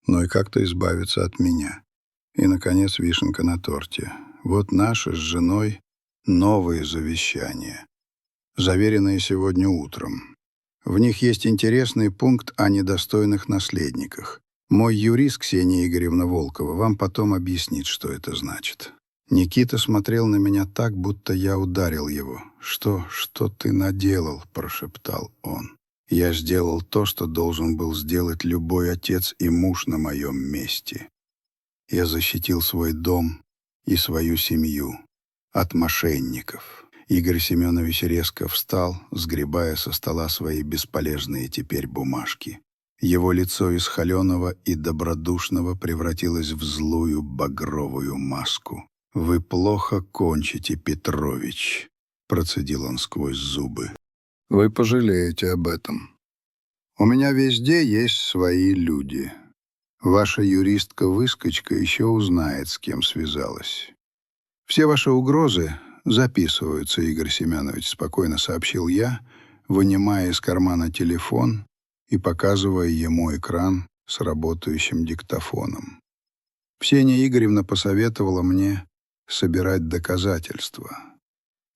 но и как-то избавиться от меня. И, наконец, вишенка на торте. Вот наши с женой новые завещания, заверенные сегодня утром. В них есть интересный пункт о недостойных наследниках. Мой юрист Ксения Игоревна Волкова вам потом объяснит, что это значит. Никита смотрел на меня так, будто я ударил его. «Что ты наделал?» – прошептал он. «Я сделал то, что должен был сделать любой отец и муж на моем месте. Я защитил свой дом и свою семью от мошенников». Игорь Семенович резко встал, сгребая со стола свои бесполезные теперь бумажки. Его лицо из холеного и добродушного превратилось в злую багровую маску. «Вы плохо кончите, Петрович», — процедил он сквозь зубы. «Вы пожалеете об этом. У меня везде есть свои люди. Ваша юристка-выскочка еще узнает, с кем связалась. Все ваши угрозы записываются, Игорь Семенович», — спокойно сообщил я, вынимая из кармана телефон и показывая ему экран с работающим диктофоном. Ксения Игоревна посоветовала мне собирать доказательства,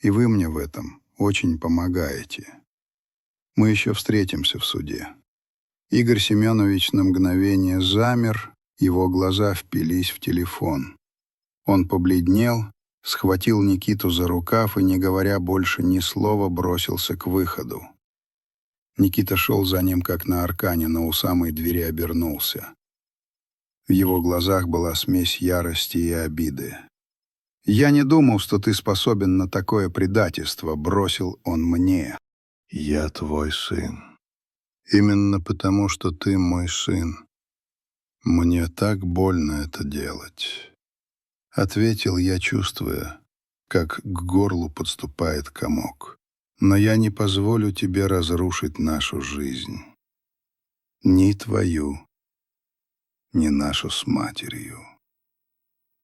и вы мне в этом очень помогаете. Мы еще встретимся в суде». Игорь Семенович на мгновение замер, его глаза впились в телефон. Он побледнел, схватил Никиту за рукав и, не говоря больше ни слова, бросился к выходу. Никита шел за ним, как на аркане, но у самой двери обернулся. В его глазах была смесь ярости и обиды. «Я не думал, что ты способен на такое предательство», — бросил он мне. «Я твой сын. Именно потому, что ты мой сын. Мне так больно это делать», — ответил я, чувствуя, как к горлу подступает комок. «Но я не позволю тебе разрушить нашу жизнь. Ни твою, ни нашу с матерью».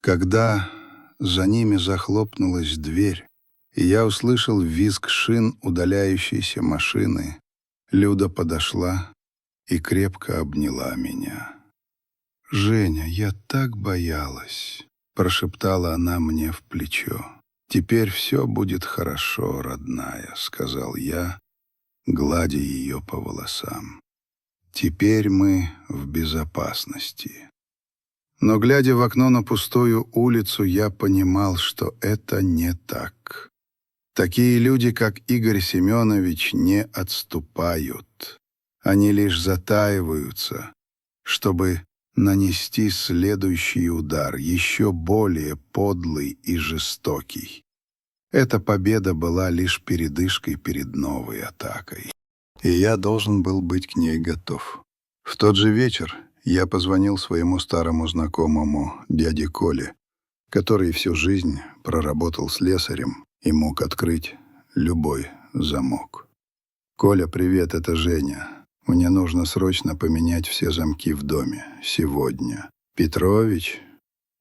Когда за ними захлопнулась дверь, и я услышал визг шин удаляющейся машины, Люда подошла и крепко обняла меня. «Женя, я так боялась», — прошептала она мне в плечо. «Теперь все будет хорошо, родная», — сказал я, гладя ее по волосам. «Теперь мы в безопасности». Но, глядя в окно на пустую улицу, я понимал, что это не так. Такие люди, как Игорь Семенович, не отступают. Они лишь затаиваются, чтобы нанести следующий удар, еще более подлый и жестокий. Эта победа была лишь передышкой перед новой атакой. И я должен был быть к ней готов. В тот же вечер я позвонил своему старому знакомому дяде Коле, который всю жизнь проработал слесарем и мог открыть любой замок. «Коля, привет, это Женя. Мне нужно срочно поменять все замки в доме. Сегодня». «Петрович?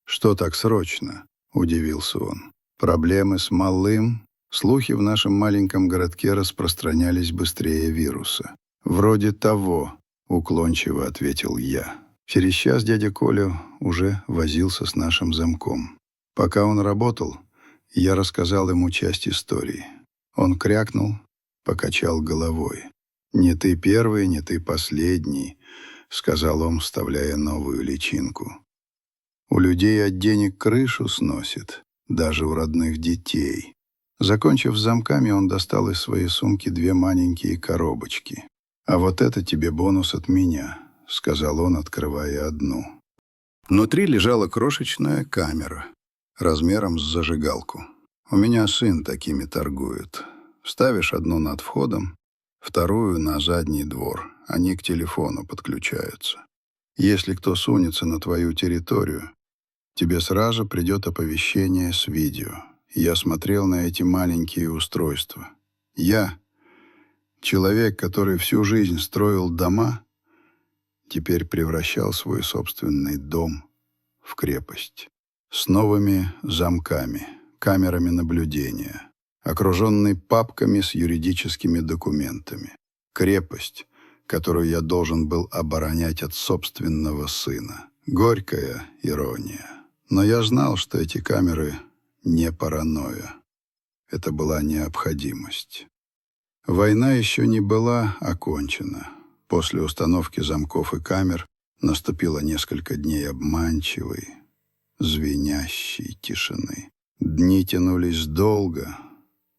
Что так срочно?» — удивился он. «Проблемы с малым?» Слухи в нашем маленьком городке распространялись быстрее вируса. «Вроде того», — уклончиво ответил я. Через час дядя Коля уже возился с нашим замком. Пока он работал, я рассказал ему часть истории. Он крякнул, покачал головой. «Не ты первый, не ты последний», — сказал он, вставляя новую личинку. «У людей от денег крышу сносит, даже у родных детей». Закончив с замками, он достал из своей сумки 2 маленькие коробочки. «А вот это тебе бонус от меня», — сказал он, открывая одну. Внутри лежала крошечная камера размером с зажигалку. У меня сын такими торгует. Ставишь одну над входом, вторую на задний двор. Они к телефону подключаются. Если кто сунется на твою территорию, тебе сразу придет оповещение с видео. Я смотрел на эти маленькие устройства. Я, человек, который всю жизнь строил дома, теперь превращал свой собственный дом в крепость. С новыми замками, камерами наблюдения, окруженный папками с юридическими документами. Крепость, которую я должен был оборонять от собственного сына. Горькая ирония. Но я знал, что эти камеры не паранойя. Это была необходимость. Война еще не была окончена. После установки замков и камер наступило несколько дней обманчивой, звенящей тишины. Дни тянулись долго,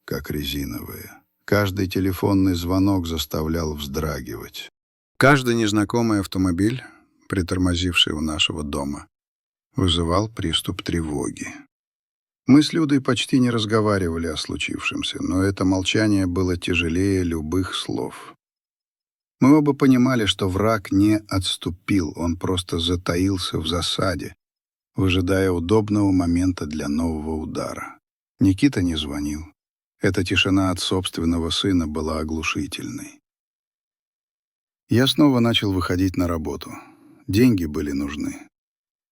как резиновые. Каждый телефонный звонок заставлял вздрагивать. Каждый незнакомый автомобиль, притормозивший у нашего дома, вызывал приступ тревоги. Мы с Людой почти не разговаривали о случившемся, но это молчание было тяжелее любых слов. Мы оба понимали, что враг не отступил, он просто затаился в засаде, выжидая удобного момента для нового удара. Никита не звонил. Эта тишина от собственного сына была оглушительной. Я снова начал выходить на работу. Деньги были нужны.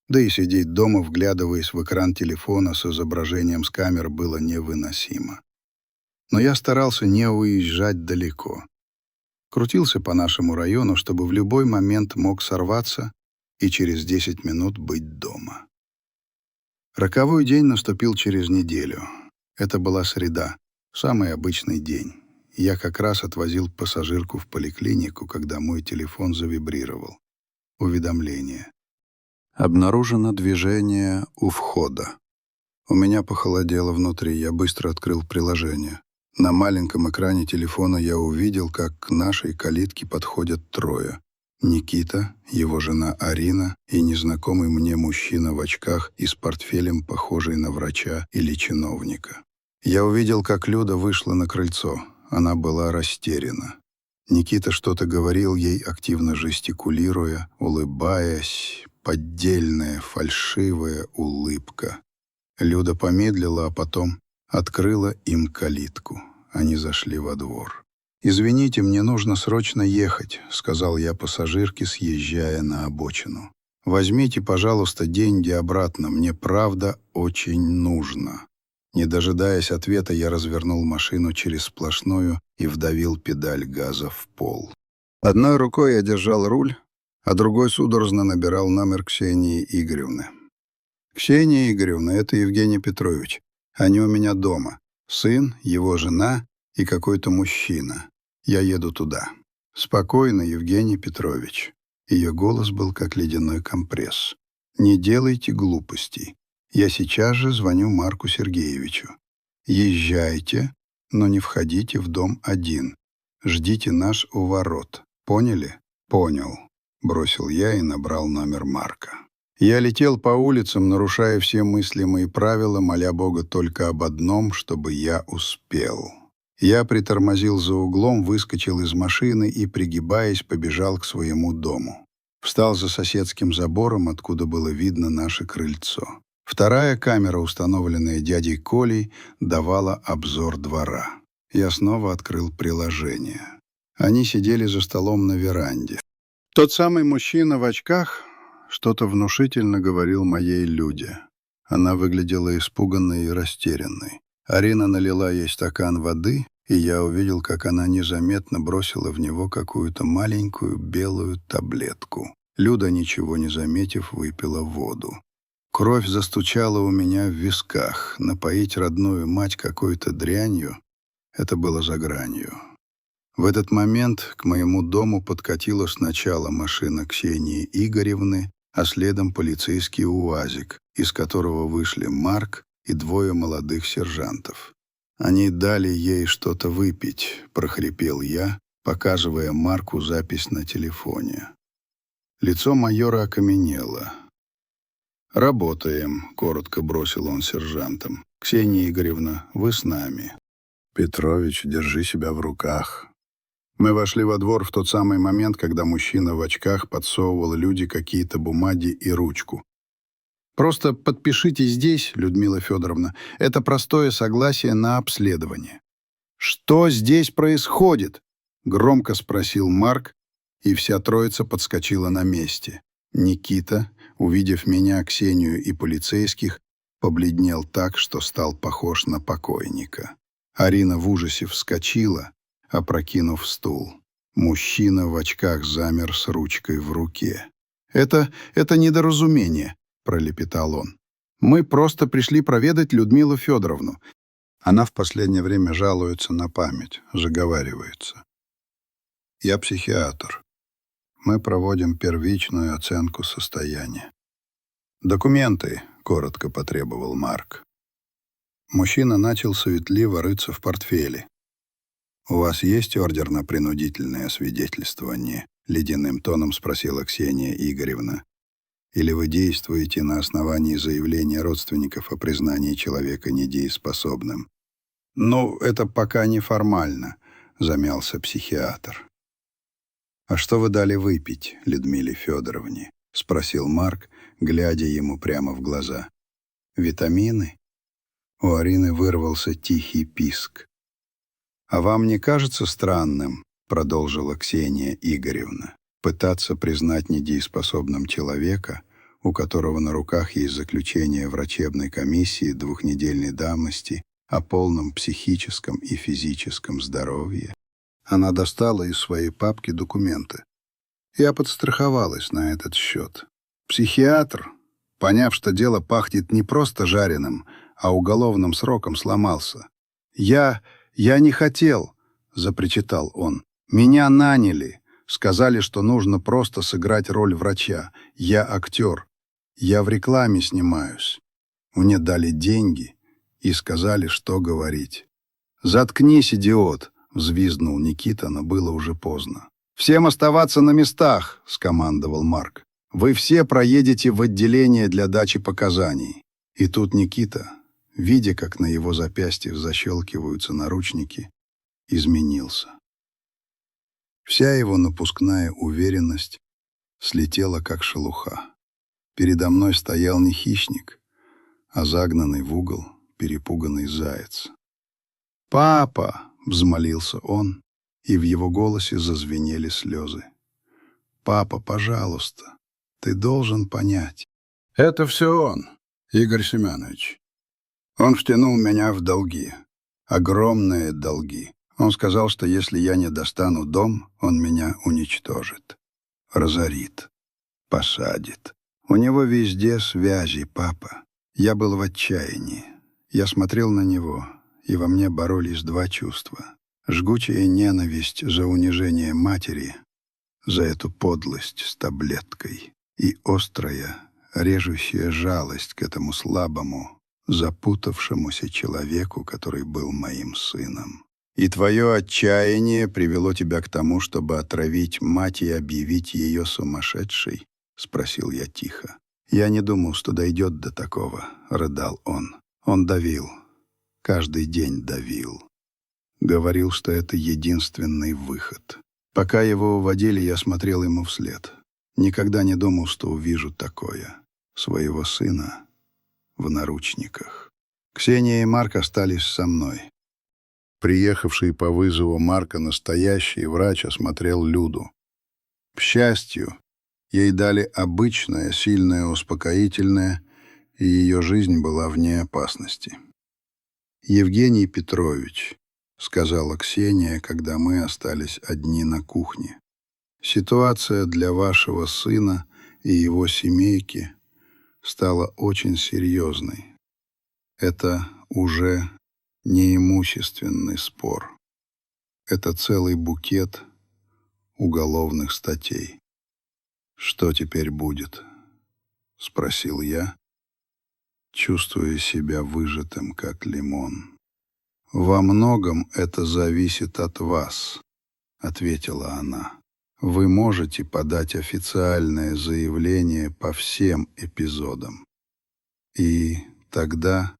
Да и сидеть дома, вглядываясь в экран телефона с изображением с камер, было невыносимо. Но я старался не уезжать далеко. Крутился по нашему району, чтобы в любой момент мог сорваться и через 10 минут быть дома. Роковой день наступил через неделю. Это была среда, самый обычный день. Я как раз отвозил пассажирку в поликлинику, когда мой телефон завибрировал. Уведомление. Обнаружено движение у входа. У меня похолодело внутри, я быстро открыл приложение. На маленьком экране телефона я увидел, как к нашей калитке подходят трое. Никита, его жена Арина и незнакомый мне мужчина в очках и с портфелем, похожий на врача или чиновника. Я увидел, как Люда вышла на крыльцо. Она была растеряна. Никита что-то говорил ей, активно жестикулируя, улыбаясь. Поддельная, фальшивая улыбка. Люда помедлила, а потом открыла им калитку. Они зашли во двор. «Извините, мне нужно срочно ехать», — сказал я пассажирке, съезжая на обочину. «Возьмите, пожалуйста, деньги обратно. Мне правда очень нужно». Не дожидаясь ответа, я развернул машину через сплошную и вдавил педаль газа в пол. Одной рукой я держал руль, а другой судорожно набирал номер Ксении Игоревны. «Ксения Игоревна, это Евгений Петрович. Они у меня дома. Сын, его жена и какой-то мужчина. Я еду туда». «Спокойно, Евгений Петрович». Ее голос был как ледяной компресс. «Не делайте глупостей. Я сейчас же звоню Марку Сергеевичу. Езжайте, но не входите в дом один. Ждите нас у ворот. Поняли?» «Понял», — бросил я и набрал номер Марка. Я летел по улицам, нарушая все мыслимые правила, моля Бога только об одном, чтобы я успел. Я притормозил за углом, выскочил из машины и, пригибаясь, побежал к своему дому. Встал за соседским забором, откуда было видно наше крыльцо. Вторая камера, установленная дядей Колей, давала обзор двора. Я снова открыл приложение. Они сидели за столом на веранде. Тот самый мужчина в очках что-то внушительно говорил моей Люде. Она выглядела испуганной и растерянной. Арина налила ей стакан воды, и я увидел, как она незаметно бросила в него какую-то маленькую белую таблетку. Люда, ничего не заметив, выпила воду. Кровь застучала у меня в висках. Напоить родную мать какой-то дрянью — это было за гранью. В этот момент к моему дому подкатила сначала машина Ксении Игоревны, а следом полицейский УАЗик, из которого вышли Марк и двое молодых сержантов. «Они дали ей что-то выпить», — прохрипел я, показывая Марку запись на телефоне. Лицо майора окаменело. «Работаем», — коротко бросил он сержантом. «Ксения Игоревна, вы с нами». «Петрович, держи себя в руках». Мы вошли во двор в тот самый момент, когда мужчина в очках подсовывал люди какие-то бумаги и ручку. «Просто подпишите здесь, Людмила Федоровна, это простое согласие на обследование». «Что здесь происходит?» — громко спросил Марк, и вся троица подскочила на месте. Никита, увидев меня, Ксению и полицейских, побледнел так, что стал похож на покойника. Арина в ужасе вскочила, опрокинув стул. Мужчина в очках замер с ручкой в руке. «Это недоразумение», — пролепетал он. «Мы просто пришли проведать Людмилу Федоровну. Она в последнее время жалуется на память, заговаривается. Я психиатр. Мы проводим первичную оценку состояния». «Документы», — коротко потребовал Марк. Мужчина начал суетливо рыться в портфеле. «У вас есть ордер на принудительное освидетельствование?» — ледяным тоном спросила Ксения Игоревна. «Или вы действуете на основании заявления родственников о признании человека недееспособным?» «Ну, это пока неформально», — замялся психиатр. «А что вы дали выпить Людмиле Федоровне?» — спросил Марк, глядя ему прямо в глаза. «Витамины?» У Арины вырвался тихий писк. «А вам не кажется странным, — продолжила Ксения Игоревна, — пытаться признать недееспособным человека, у которого на руках есть заключение врачебной комиссии 2-недельной давности о полном психическом и физическом здоровье?» Она достала из своей папки документы. Я подстраховалась на этот счет. Психиатр, поняв, что дело пахнет не просто жареным, а уголовным сроком, сломался. «Я не хотел», — запричитал он. «Меня наняли. Сказали, что нужно просто сыграть роль врача. Я актер. Я в рекламе снимаюсь. Мне дали деньги и сказали, что говорить». «Заткнись, идиот», — взвизгнул Никита, но было уже поздно. «Всем оставаться на местах», — скомандовал Марк. «Вы все проедете в отделение для дачи показаний». И тут Никита, видя, как на его запястьях защелкиваются наручники, изменился. Вся его напускная уверенность слетела, как шелуха. Передо мной стоял не хищник, а загнанный в угол перепуганный заяц. «Папа!» — взмолился он, и в его голосе зазвенели слезы. «Папа, пожалуйста, ты должен понять». «Это все он, Игорь Семенович. Он втянул меня в долги, огромные долги. Он сказал, что если я не достану дом, он меня уничтожит, разорит, посадит. У него везде связи, папа. Я был в отчаянии. Я смотрел на него, и во мне боролись два чувства. Жгучая ненависть за унижение матери, за эту подлость с таблеткой, и острая, режущая жалость к этому слабому, запутавшемуся человеку, который был моим сыном. «И твое отчаяние привело тебя к тому, чтобы отравить мать и объявить ее сумасшедшей?» — спросил я тихо. «Я не думал, что дойдет до такого», — рыдал он. Он давил, каждый день давил. Говорил, что это единственный выход. Пока его уводили, я смотрел ему вслед. Никогда не думал, что увижу такое. Своего сына в наручниках. Ксения и Марк остались со мной. Приехавший по вызову Марка настоящий врач осмотрел Люду. К счастью, ей дали обычное, сильное успокоительное, и ее жизнь была вне опасности. «Евгений Петрович», — сказала Ксения, когда мы остались одни на кухне, «ситуация для вашего сына и его семейки стала очень серьезной. Это уже неимущественный спор. Это целый букет уголовных статей. «Что теперь будет?» — спросил я, чувствуя себя выжатым, как лимон. «Во многом это зависит от вас», — ответила она. «Вы можете подать официальное заявление по всем эпизодам. И тогда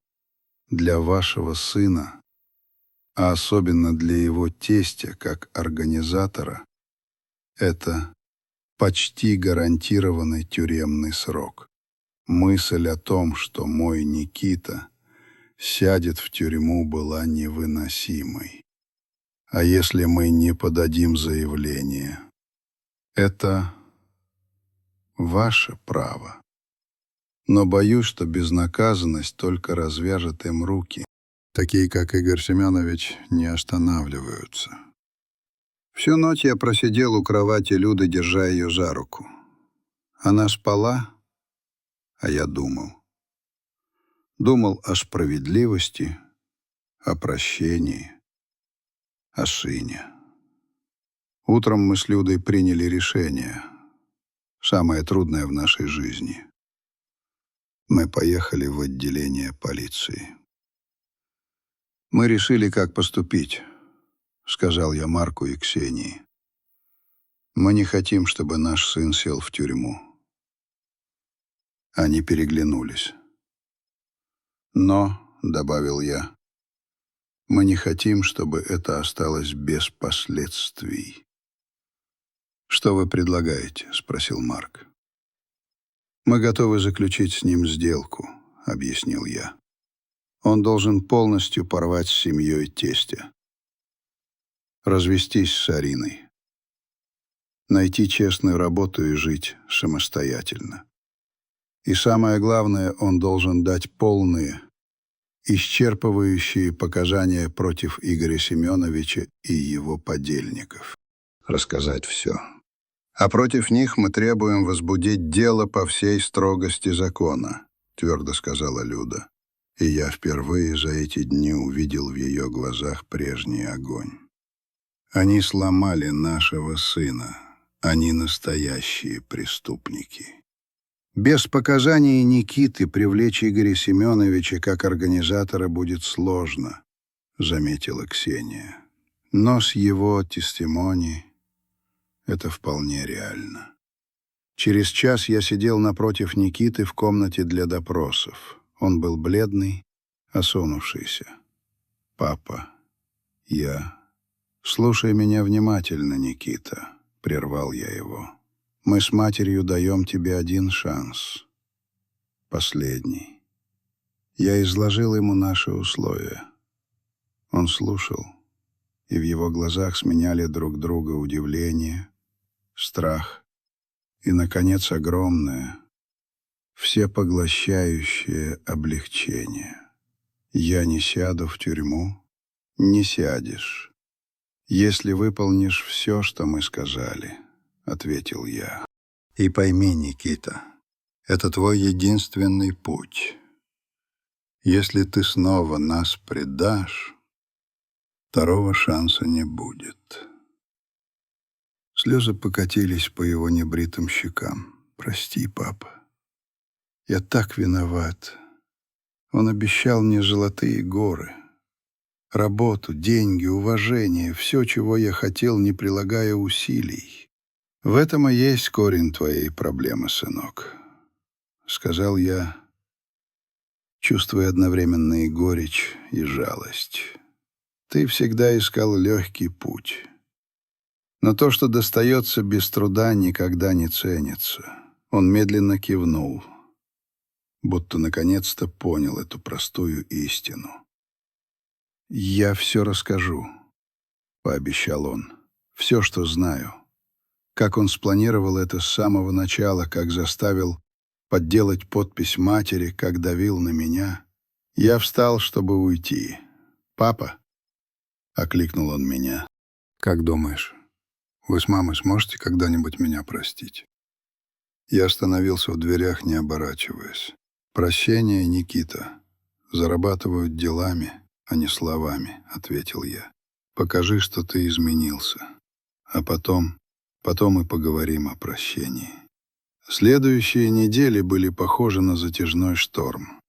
для вашего сына, а особенно для его тестя как организатора, это почти гарантированный тюремный срок. Мысль о том, что мой Никита сядет в тюрьму, была невыносимой. А если мы не подадим заявление? Это ваше право. Но боюсь, что безнаказанность только развяжет им руки. Такие, как Игорь Семенович, не останавливаются. Всю ночь я просидел у кровати Люды, держа ее за руку. Она спала, а я думал. Думал о справедливости, о прощении, о сыне. Утром мы с Людой приняли решение, самое трудное в нашей жизни. Мы поехали в отделение полиции. «Мы решили, как поступить», — сказал я Марку и Ксении. «Мы не хотим, чтобы наш сын сел в тюрьму». Они переглянулись. «Но», — добавил я, — «мы не хотим, чтобы это осталось без последствий». «Что вы предлагаете?» — спросил Марк. «Мы готовы заключить с ним сделку», — объяснил я. «Он должен полностью порвать с семьей тестя, развестись с Ариной, найти честную работу и жить самостоятельно. И самое главное, он должен дать полные, исчерпывающие показания против Игоря Семеновича и его подельников. Рассказать все. А против них мы требуем возбудить дело по всей строгости закона», — твердо сказала Люда. И я впервые за эти дни увидел в ее глазах прежний огонь. «Они сломали нашего сына. Они настоящие преступники». Без показаний Никиты привлечь Игоря Семеновича как организатора будет сложно, заметила Ксения. Но с его тестимони это вполне реально. Через час я сидел напротив Никиты в комнате для допросов. Он был бледный, осунувшийся. «Папа, я...» «Слушай меня внимательно, Никита», — прервал я его. «Мы с матерью даем тебе один шанс. Последний». Я изложил ему наши условия. Он слушал, и в его глазах сменяли друг друга удивление, страх и, наконец, огромное, всепоглощающее облегчение. «Я не сяду в тюрьму, не сядешь, если выполнишь все, что мы сказали», — ответил я. «И пойми, Никита, это твой единственный путь. Если ты снова нас предашь, второго шанса не будет». Слезы покатились по его небритым щекам. «Прости, папа. Я так виноват. Он обещал мне золотые горы, работу, деньги, уважение, все, чего я хотел, не прилагая усилий. В этом и есть корень твоей проблемы, сынок», — сказал я, чувствуя одновременно и горечь, и жалость. «Ты всегда искал легкий путь. Но то, что достается без труда, никогда не ценится». Он медленно кивнул, будто наконец-то понял эту простую истину. «Я все расскажу», — пообещал он. «Все, что знаю. Как он спланировал это с самого начала, как заставил подделать подпись матери, как давил на меня. Я встал, чтобы уйти. «Папа», — окликнул он меня, — «как думаешь, вы с мамой сможете когда-нибудь меня простить?» Я остановился в дверях, не оборачиваясь. «Прощение, Никита, зарабатывают делами, а не словами», — ответил я. «Покажи, что ты изменился. А потом и поговорим о прощении». Следующие недели были похожи на затяжной шторм.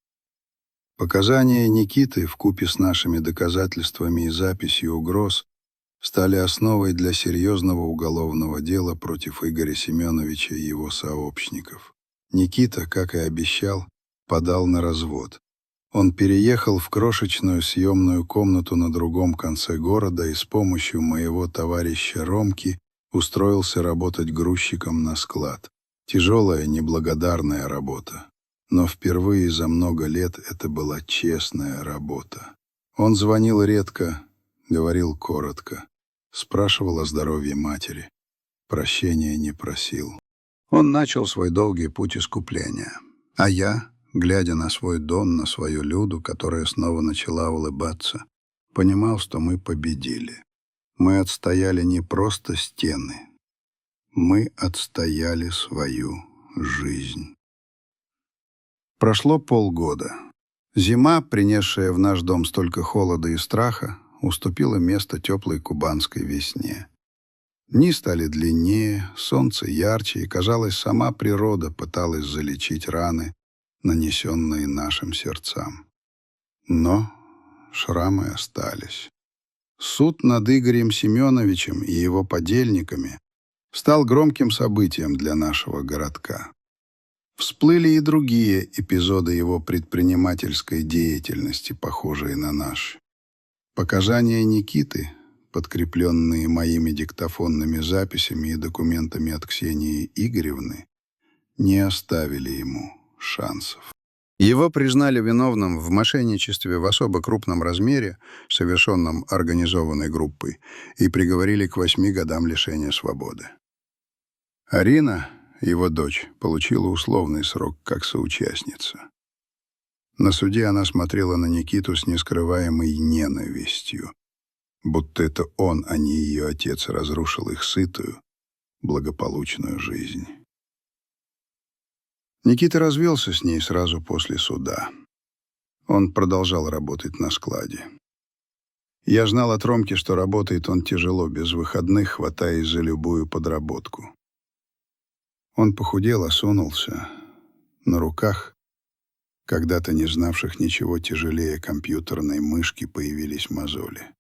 Показания Никиты вкупе с нашими доказательствами и записью угроз стали основой для серьезного уголовного дела против Игоря Семеновича и его сообщников. Никита, как и обещал, подал на развод. Он переехал в крошечную съемную комнату на другом конце города и с помощью моего товарища Ромки устроился работать грузчиком на склад. Тяжелая, неблагодарная работа. Но впервые за много лет это была честная работа. Он звонил редко, говорил коротко, спрашивал о здоровье матери. Прощения не просил. Он начал свой долгий путь искупления. А я, глядя на свой Дон, на свою Люду, которая снова начала улыбаться, понимал, что мы победили. Мы отстояли не просто стены. Мы отстояли свою жизнь. Прошло полгода. Зима, принесшая в наш дом столько холода и страха, уступила место теплой кубанской весне. Дни стали длиннее, солнце ярче, и, казалось, сама природа пыталась залечить раны, нанесенные нашим сердцам. Но шрамы остались. Суд над Игорем Семеновичем и его подельниками стал громким событием для нашего городка. Всплыли и другие эпизоды его предпринимательской деятельности, похожие на наш. Показания Никиты, подкрепленные моими диктофонными записями и документами от Ксении Игоревны, не оставили ему шансов. Его признали виновным в мошенничестве в особо крупном размере, совершенном организованной группой, и приговорили к 8 годам лишения свободы. Арина, его дочь, получила условный срок как соучастница. На суде она смотрела на Никиту с нескрываемой ненавистью, будто это он, а не ее отец, разрушил их сытую, благополучную жизнь. Никита развелся с ней сразу после суда. Он продолжал работать на складе. Я знал от Ромки, что работает он тяжело, без выходных, хватаясь за любую подработку. Он похудел, осунулся. На руках, когда-то не знавших ничего тяжелее компьютерной мышки, появились мозоли.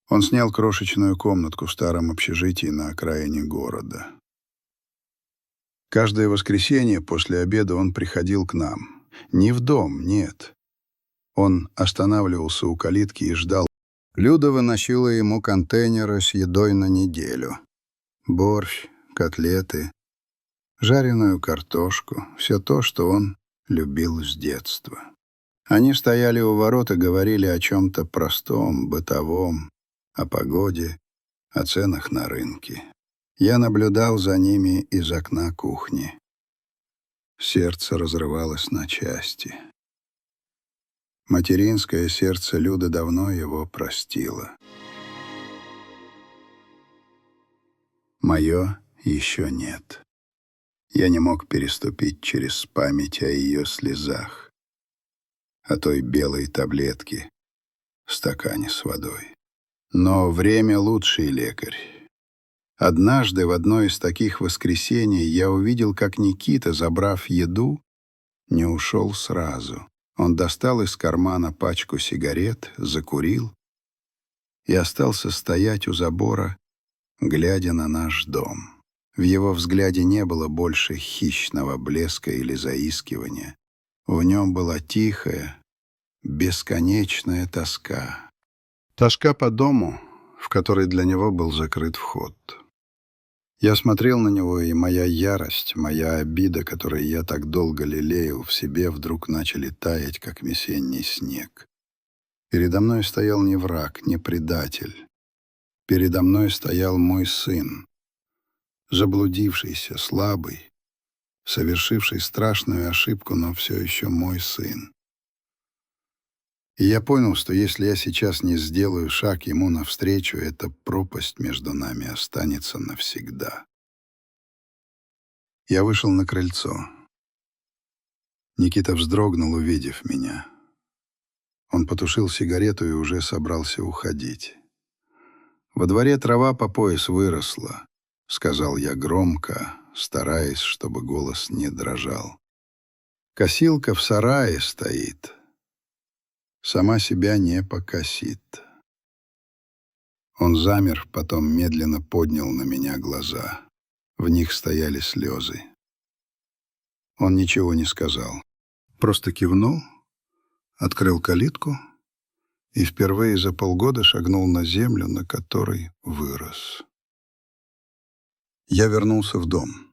Он снял крошечную комнатку в старом общежитии на окраине города. Каждое воскресенье после обеда он приходил к нам. Не в дом, нет. Он останавливался у калитки и ждал. Люда выносила ему контейнеры с едой на неделю. Борщ, котлеты, жареную картошку, все то, что он любил с детства. Они стояли у ворот и говорили о чем-то простом, бытовом, о погоде, о ценах на рынке. Я наблюдал за ними из окна кухни. Сердце разрывалось на части. Материнское сердце Люды давно его простило. Мое еще нет. Я не мог переступить через память о ее слезах, о той белой таблетке в стакане с водой. Но время — лучший лекарь. Однажды в одно из таких воскресений я увидел, как Никита, забрав еду, не ушел сразу. Он достал из кармана пачку сигарет, закурил и остался стоять у забора, глядя на наш дом. В его взгляде не было больше хищного блеска или заискивания. В нем была тихая, бесконечная тоска. Тоска по дому, в который для него был закрыт вход. Я смотрел на него, и моя ярость, моя обида, которую я так долго лелеял в себе, вдруг начали таять, как весенний снег. Передо мной стоял не враг, не предатель. Передо мной стоял мой сын, заблудившийся, слабый, совершивший страшную ошибку, но все еще мой сын. И я понял, что если я сейчас не сделаю шаг ему навстречу, эта пропасть между нами останется навсегда. Я вышел на крыльцо. Никита вздрогнул, увидев меня. Он потушил сигарету и уже собрался уходить. «Во дворе трава по пояс выросла», — сказал я громко, стараясь, чтобы голос не дрожал. «Косилка в сарае стоит. Сама себя не покосит». Он замер, потом медленно поднял на меня глаза. В них стояли слезы. Он ничего не сказал. Просто кивнул, открыл калитку и впервые за полгода шагнул на землю, на которой вырос. Я вернулся в дом.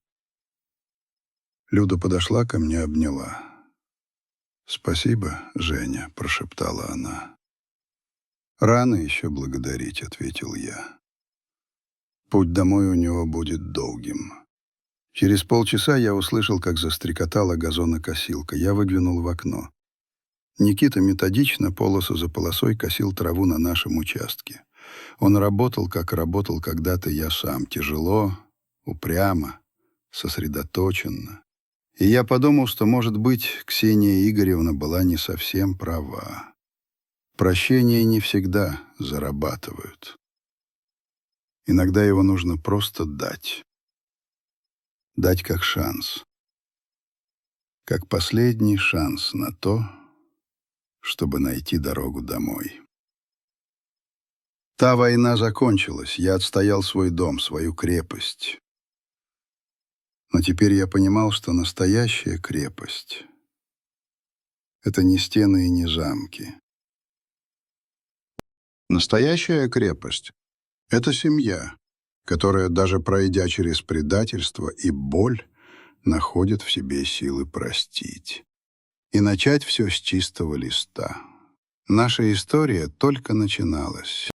Люда подошла ко мне, обняла. «Спасибо, Женя», — прошептала она. «Рано еще благодарить», — ответил я. «Путь домой у него будет долгим». Через полчаса я услышал, как застрекотала газонокосилка. Я выглянул в окно. Никита методично, полосу за полосой, косил траву на нашем участке. Он работал, как работал когда-то я сам, тяжело, упрямо, сосредоточенно. И я подумал, что, может быть, Ксения Игоревна была не совсем права. Прощение не всегда зарабатывают. Иногда его нужно просто дать. Дать как шанс. Как последний шанс на то, чтобы найти дорогу домой. Та война закончилась, я отстоял свой дом, свою крепость. Но теперь я понимал, что настоящая крепость — это не стены и не замки. Настоящая крепость — это семья, которая, даже пройдя через предательство и боль, находит в себе силы простить. И начать все с чистого листа. Наша история только начиналась.